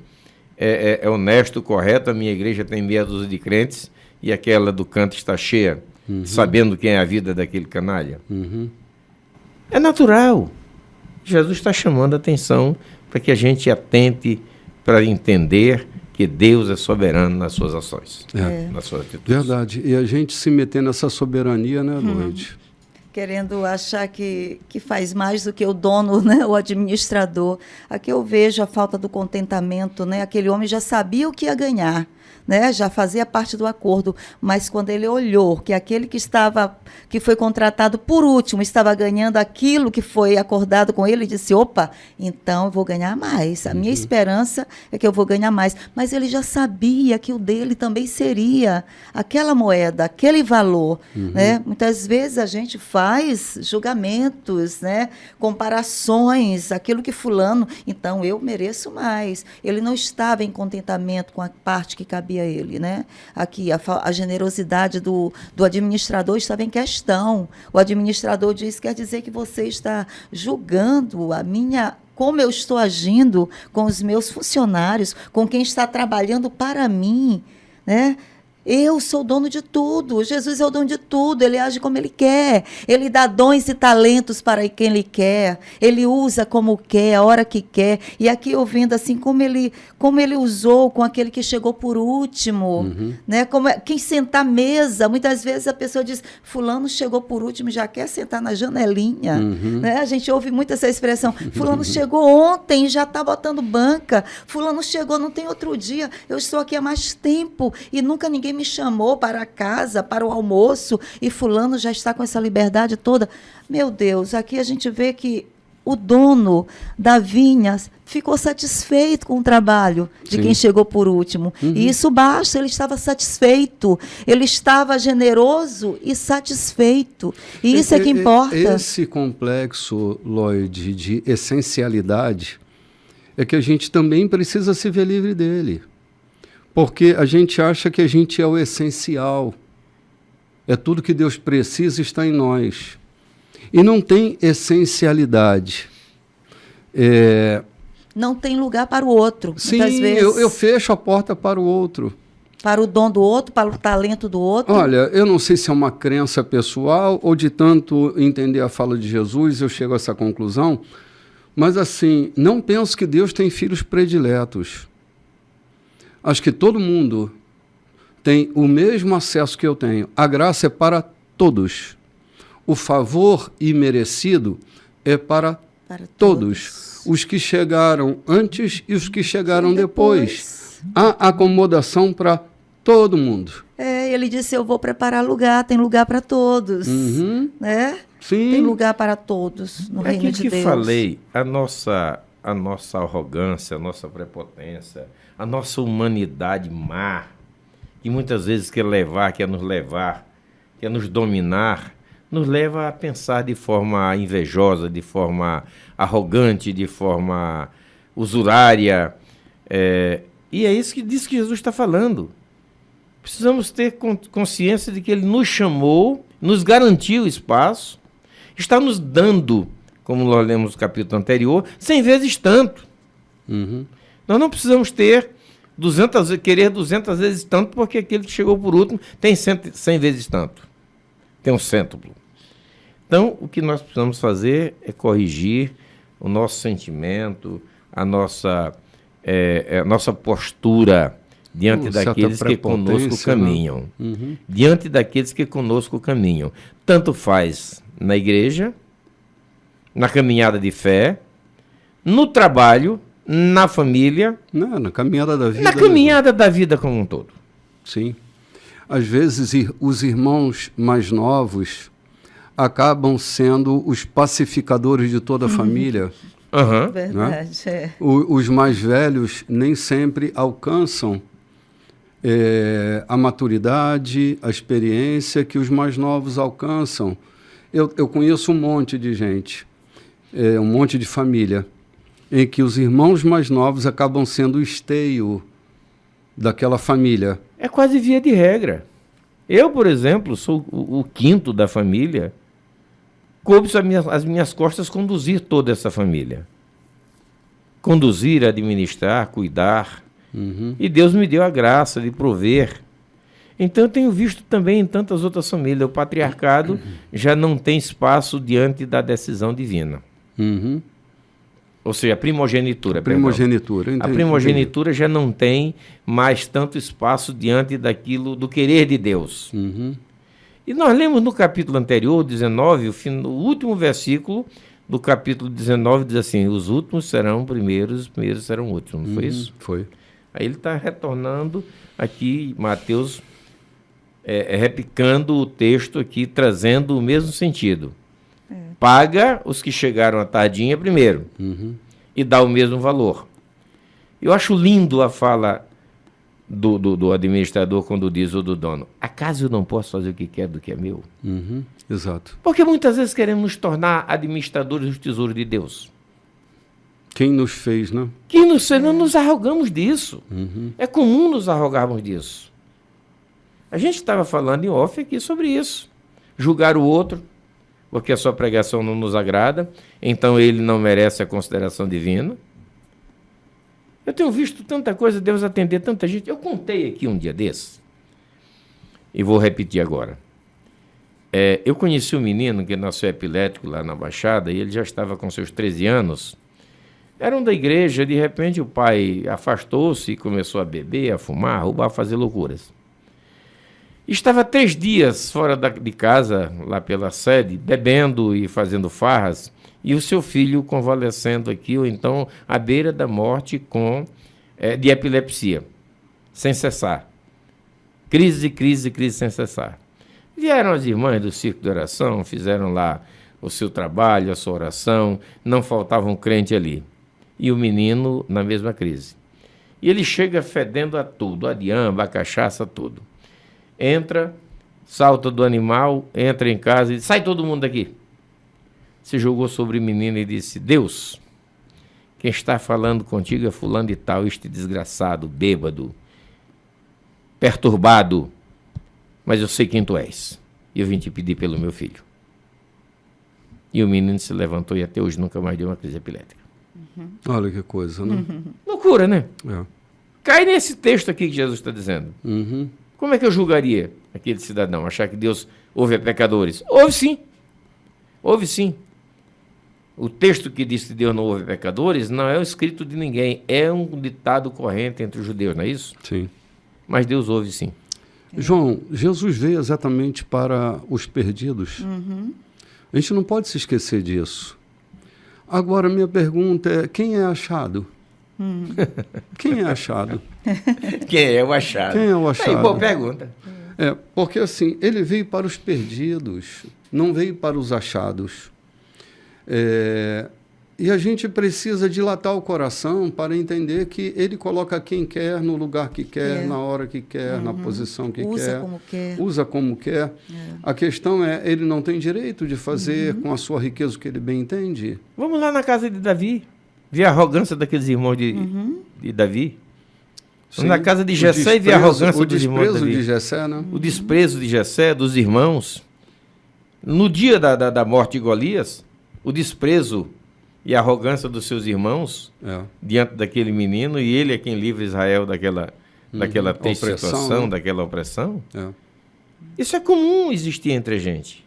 honesto, correto, a minha igreja tem meia dúzia de crentes e aquela do canto está cheia, sabendo quem é a vida daquele canalha? É natural. Jesus está chamando a atenção para que a gente atente para entender que Deus é soberano nas suas ações, nas suas atitudes. Verdade. E a gente se meter nessa soberania, né, Loide? Querendo achar que faz mais do que o dono, né, o administrador. Aqui eu vejo a falta do contentamento, né? Aquele homem já sabia o que ia ganhar, né? Já fazia parte do acordo, mas quando ele olhou que aquele que foi contratado por último estava ganhando aquilo que foi acordado com ele, disse, opa, então eu vou ganhar mais. A minha esperança é que eu vou ganhar mais. Mas ele já sabia que o dele também seria aquela moeda, aquele valor, né? Muitas vezes a gente faz julgamentos, né? Comparações, aquilo que fulano, então eu mereço mais. Ele não estava em contentamento com a parte que cabia a ele, né? Aqui a generosidade do administrador estava em questão. O administrador diz, quer dizer que você está julgando como eu estou agindo com os meus funcionários, com quem está trabalhando para mim, né? Eu sou o dono de tudo, Jesus é o dono de tudo, ele age como ele quer, ele dá dons e talentos para quem ele quer, ele usa como quer, a hora que quer, e aqui eu vendo assim como ele usou com aquele que chegou por último, né? Quem sentar à mesa, muitas vezes a pessoa diz, fulano chegou por último e já quer sentar na janelinha, né? A gente ouve muito essa expressão, fulano chegou ontem e já está botando banca, fulano chegou, não tem outro dia, eu estou aqui há mais tempo e nunca ninguém me chamou para casa, para o almoço, e fulano já está com essa liberdade toda. Meu Deus, aqui a gente vê que o dono da vinha ficou satisfeito com o trabalho de quem chegou por último. E isso basta, ele estava satisfeito, ele estava generoso e satisfeito. E isso é que importa. Esse complexo, Lloyd, de essencialidade, é que a gente também precisa se ver livre dele. Porque a gente acha que a gente é o essencial. É tudo que Deus precisa está em nós. E não tem essencialidade. Não tem lugar para o outro. Sim, muitas vezes, eu fecho a porta para o outro. para o dom do outro, para o talento do outro. Olha, eu não sei se é uma crença pessoal ou de tanto entender a fala de Jesus, eu chego a essa conclusão. Mas assim, não penso que Deus tem filhos prediletos. Acho que todo mundo tem o mesmo acesso que eu tenho. A graça é para todos. O favor imerecido é para todos. Os que chegaram antes e os que chegaram depois. Há acomodação para todo mundo. Ele disse, eu vou preparar lugar, tem lugar para todos. Né? Sim. Tem lugar para todos no reino de Deus. Que falei, a nossa arrogância, a nossa prepotência, a nossa humanidade má, que muitas vezes quer nos levar, quer nos dominar, nos leva a pensar de forma invejosa, de forma arrogante, de forma usurária. E é isso que diz que Jesus está falando. Precisamos ter consciência de que Ele nos chamou, nos garantiu espaço, está nos dando, como nós lemos no capítulo anterior, 100 vezes tanto. Nós não precisamos querer 200 vezes tanto, porque aquele que chegou por último tem 100 vezes tanto. Tem um cêntuplo. Então, o que nós precisamos fazer é corrigir o nosso sentimento, a nossa postura diante daqueles que conosco caminham. Diante daqueles que conosco caminham. Tanto faz na igreja, na caminhada de fé, no trabalho, na família. Na caminhada da vida. Na caminhada da vida como um todo. Sim. Às vezes, os irmãos mais novos acabam sendo os pacificadores de toda a família. Verdade, né? Os mais velhos nem sempre alcançam a maturidade, a experiência que os mais novos alcançam. Eu conheço um monte de gente, um monte de família, em que os irmãos mais novos acabam sendo o esteio daquela família. É quase via de regra. Eu, por exemplo, sou o quinto da família. Coube às minhas costas conduzir toda essa família. Conduzir, administrar, cuidar. E Deus me deu a graça de prover. Então eu tenho visto também em tantas outras famílias, o patriarcado já não tem espaço diante da decisão divina. Ou seja, a primogenitura. A primogenitura já não tem mais tanto espaço diante do querer de Deus. E nós lemos no capítulo anterior, 19, o último versículo do capítulo 19 diz assim, os últimos serão primeiros, os primeiros serão últimos. Não foi isso? Foi. Aí ele está retornando aqui, Mateus, replicando o texto aqui, trazendo o mesmo sentido. Paga os que chegaram à tardinha primeiro e dá o mesmo valor. Eu acho lindo a fala do administrador quando diz, ou do dono, acaso eu não posso fazer o que quero do que é meu? Exato. Porque muitas vezes queremos nos tornar administradores dos tesouros de Deus. Quem nos fez, né? Não nos arrogamos disso. É comum nos arrogarmos disso. A gente estava falando em off aqui sobre isso. Julgar o outro, porque a sua pregação não nos agrada, então ele não merece a consideração divina. Eu tenho visto tanta coisa, Deus atender tanta gente. Eu contei aqui um dia desses, e vou repetir agora. Eu conheci um menino que nasceu epilético lá na Baixada, e ele já estava com seus 13 anos. Eram da igreja, de repente o pai afastou-se e começou a beber, a fumar, a roubar, a fazer loucuras. Estava 3 dias fora de casa, lá pela sede, bebendo e fazendo farras, e o seu filho convalescendo aqui, ou então à beira da morte de epilepsia, sem cessar. Crise sem cessar. Vieram as irmãs do Circo de Oração, fizeram lá o seu trabalho, a sua oração, não faltava um crente ali. E o menino na mesma crise. E ele chega fedendo a tudo, a diamba, a cachaça, tudo. Entra, salta do animal, entra em casa e diz, sai todo mundo daqui. Se jogou sobre o menino e disse, Deus, quem está falando contigo é fulano de tal, este desgraçado, bêbado, perturbado, mas eu sei quem tu és. E eu vim te pedir pelo meu filho. E o menino se levantou e até hoje nunca mais deu uma crise epilética. Olha que coisa, né? Loucura, né? É. Cai nesse texto aqui que Jesus está dizendo. Uhum. Como é que eu julgaria aquele cidadão? Achar que Deus ouve a pecadores? Ouve sim. Ouve sim. O texto que diz que Deus não ouve pecadores não é o escrito de ninguém. É um ditado corrente entre os judeus, não é isso? Sim. Mas Deus ouve sim. João, Jesus veio exatamente para os perdidos. A gente não pode se esquecer disso. Agora, minha pergunta é, quem é achado? Quem é achado? Quem é o achado? Quem é o achado? Aí, boa pergunta. Porque assim, ele veio para os perdidos, não veio para os achados. E a gente precisa dilatar o coração para entender que ele coloca quem quer no lugar que quer, na hora que quer, na posição que Usa quer. como quer. Usa como quer. A questão é, ele não tem direito de fazer com a sua riqueza o que ele bem entende. Vamos lá na casa de Davi. Ver a arrogância daqueles irmãos de Davi. Vamos na casa de Jessé e ver a arrogância dos irmãos de Davi. O desprezo de Jessé, né? O desprezo de Jessé, dos irmãos. No dia da morte de Golias, o desprezo e a arrogância dos seus irmãos diante daquele menino, e ele é quem livra Israel daquela triste situação, né? Daquela opressão. Isso é comum existir entre a gente.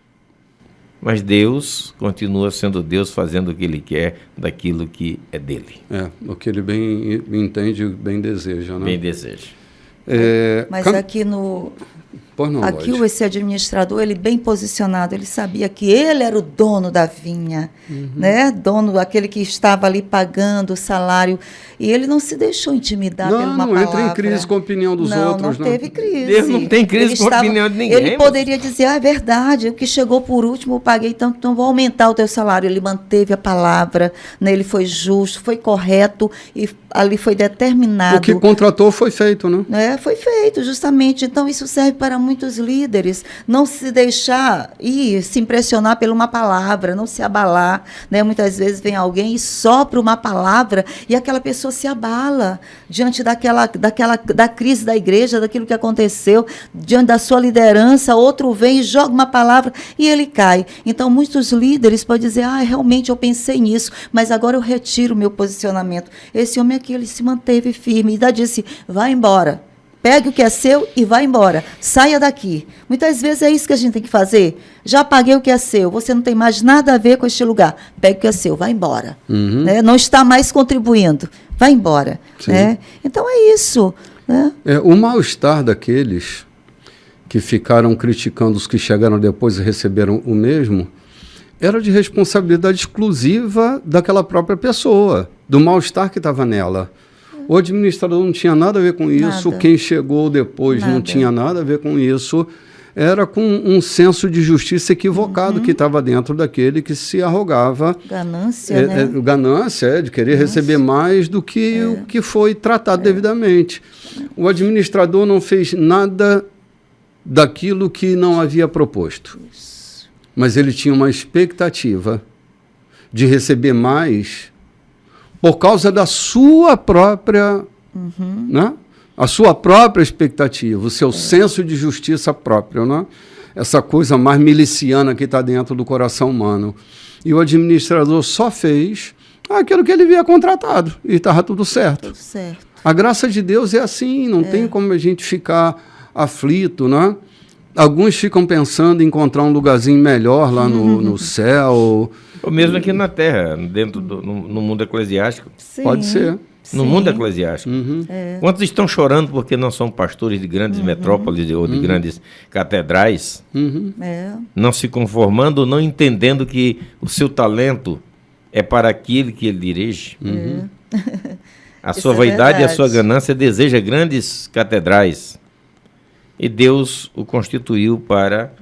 Mas Deus continua sendo Deus, fazendo o que Ele quer daquilo que é dele. O que Ele bem entende e bem deseja, né? Bem deseja. Mas aqui no... Pois não, Aqui Lloyd. esse administrador, ele bem posicionado, ele sabia que ele era o dono da vinha, né? Dono, aquele que estava ali pagando o salário, e ele não se deixou intimidar por uma palavra. Não entra em crise com a opinião dos outros. Não teve crise. Deus não tem crise com a opinião de ninguém. Ele poderia dizer, é verdade, o que chegou por último eu paguei tanto, então vou aumentar o teu salário. Ele manteve a palavra, né? Ele foi justo, foi correto, e ali foi determinado. O que contratou foi feito, né? Foi feito, justamente. Então, isso serve para muitos líderes. Não se deixar se impressionar por uma palavra, não se abalar. Né? Muitas vezes vem alguém e sopra uma palavra e aquela pessoa se abala diante da crise da igreja, daquilo que aconteceu, diante da sua liderança. Outro vem e joga uma palavra e ele cai. Então, muitos líderes podem dizer, realmente eu pensei nisso, mas agora eu retiro o meu posicionamento. Esse homem aqui, ele se manteve firme e ainda disse, vai embora. Pegue o que é seu e vá embora. Saia daqui. Muitas vezes é isso que a gente tem que fazer. Já paguei o que é seu. Você não tem mais nada a ver com este lugar. Pegue o que é seu. Vá embora. Né? Não está mais contribuindo. Vá embora. Né? Então é isso. Né? O mal-estar daqueles que ficaram criticando os que chegaram depois e receberam o mesmo era de responsabilidade exclusiva daquela própria pessoa, do mal-estar que estava nela. O administrador não tinha nada a ver com isso, quem chegou depois não tinha nada a ver com isso, era com um senso de justiça equivocado que estava dentro daquele que se arrogava. Ganância, né? Ganância, de querer receber mais do que o que foi tratado devidamente. O administrador não fez nada daquilo que não havia proposto, mas ele tinha uma expectativa de receber mais por causa da sua própria, né? A sua própria expectativa, o seu senso de justiça próprio, né? Essa coisa mais miliciana que está dentro do coração humano. E o administrador só fez aquilo que ele havia contratado e estava tudo certo. Tudo certo. A graça de Deus é assim, não tem como a gente ficar aflito, né? Alguns ficam pensando em encontrar um lugarzinho melhor lá no céu. Ou mesmo aqui na Terra, no mundo eclesiástico. Sim, pode ser. No mundo eclesiástico. Quantos estão chorando porque não são pastores de grandes metrópoles ou de grandes catedrais? Não se conformando, não entendendo que o seu talento é para aquele que ele dirige. A sua vaidade e a sua ganância deseja grandes catedrais. E Deus o constituiu para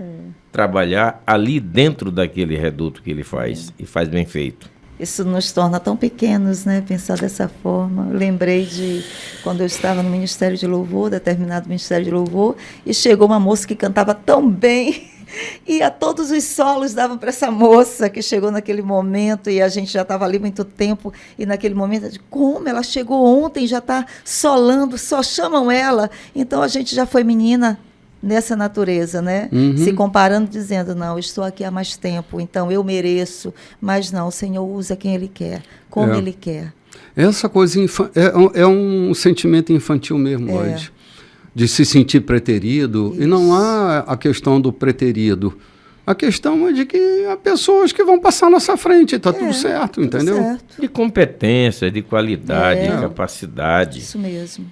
trabalhar ali dentro daquele reduto que ele faz, e faz bem feito. Isso nos torna tão pequenos, né? Pensar dessa forma. Eu lembrei de quando eu estava no Ministério de Louvor, determinado Ministério de Louvor, e chegou uma moça que cantava tão bem, e a todos os solos davam para essa moça que chegou naquele momento, e a gente já estava ali muito tempo, e naquele momento, de como ela chegou ontem, já está solando, só chamam ela. Então a gente já foi menina nessa natureza, né? Se comparando, dizendo, não, eu estou aqui há mais tempo, então eu mereço, mas não, o Senhor usa quem Ele quer, como Ele quer. Essa coisa é um sentimento infantil mesmo hoje, de se sentir preterido. Isso. E não há a questão do preterido. A questão é de que há pessoas que vão passar à nossa frente, está tudo certo, tudo entendeu? Certo. De competência, de qualidade, de capacidade. Isso mesmo.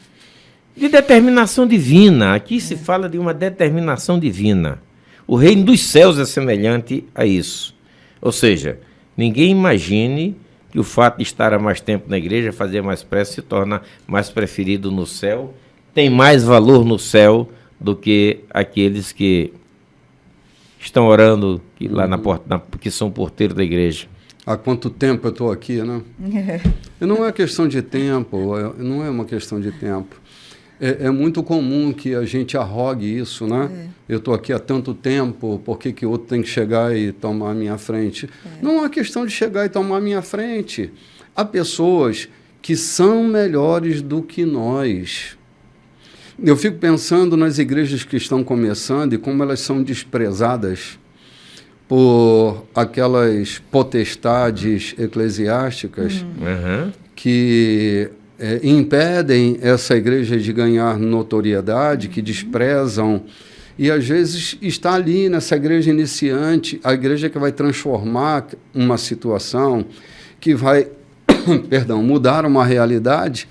De determinação divina. Aqui se fala de uma determinação divina. O reino dos céus é semelhante a isso. Ou seja, ninguém imagine que o fato de estar há mais tempo na igreja, fazer mais prece, se torna mais preferido no céu, tem mais valor no céu do que aqueles que estão orando lá na porta, que são porteiros da igreja. Há quanto tempo eu estou aqui, né? E não é questão de tempo, não é uma questão de tempo. É muito comum que a gente arrogue isso, né? Eu estou aqui há tanto tempo, por que o outro tem que chegar e tomar a minha frente? Não é uma questão de chegar e tomar a minha frente. Há pessoas que são melhores do que nós. Eu fico pensando nas igrejas que estão começando e como elas são desprezadas por aquelas potestades eclesiásticas que impedem essa igreja de ganhar notoriedade, que desprezam, e às vezes está ali nessa igreja iniciante, a igreja que vai transformar uma situação, que vai mudar uma realidade,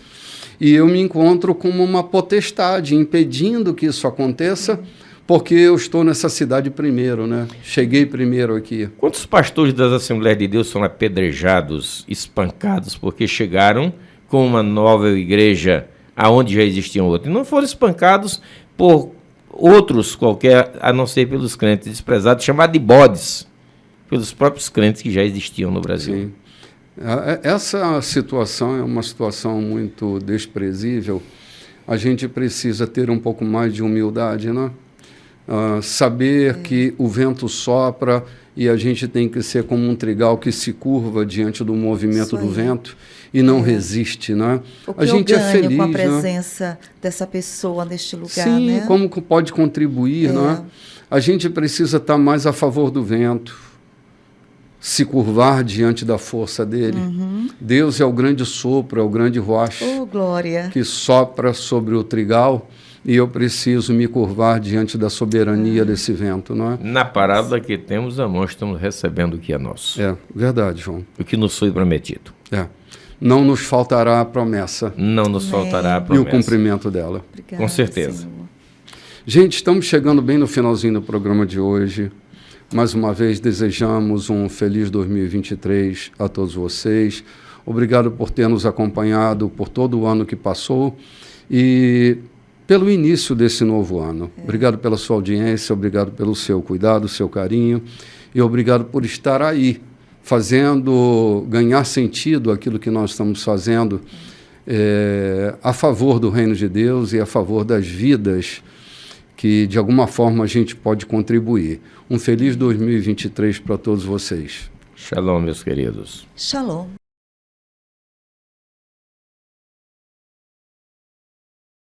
e eu me encontro como uma potestade, impedindo que isso aconteça, porque eu estou nessa cidade primeiro, né? Cheguei primeiro aqui. Quantos pastores das Assembleias de Deus são apedrejados, espancados, porque chegaram com uma nova igreja aonde já existiam outros? E não foram espancados por outros qualquer, a não ser pelos crentes desprezados, chamados de bodes, pelos próprios crentes que já existiam no Brasil. Sim. Essa situação é uma situação muito desprezível. A gente precisa ter um pouco mais de humildade, né? Saber que o vento sopra e a gente tem que ser como um trigal que se curva diante do movimento do vento e não resiste, né? A gente é feliz com a presença dessa pessoa neste lugar, sim, né? Como pode contribuir, né? A gente precisa estar mais a favor do vento, se curvar diante da força dele. Deus é o grande sopro, é o grande roche que sopra sobre o trigal, e eu preciso me curvar diante da soberania desse vento, não é? Na parábola que temos a mão, estamos recebendo o que é nosso. É verdade, João. O que nos foi prometido. Não nos faltará a promessa. Não nos faltará a promessa. E o cumprimento dela. Obrigada, com certeza. Senhor. Gente, estamos chegando bem no finalzinho do programa de hoje. Mais uma vez, desejamos um feliz 2023 a todos vocês. Obrigado por ter nos acompanhado por todo o ano que passou e pelo início desse novo ano. Obrigado pela sua audiência, obrigado pelo seu cuidado, seu carinho, e obrigado por estar aí, fazendo ganhar sentido aquilo que nós estamos fazendo a favor do reino de Deus e a favor das vidas que, de alguma forma, a gente pode contribuir. Um feliz 2023 para todos vocês. Shalom, meus queridos. Shalom.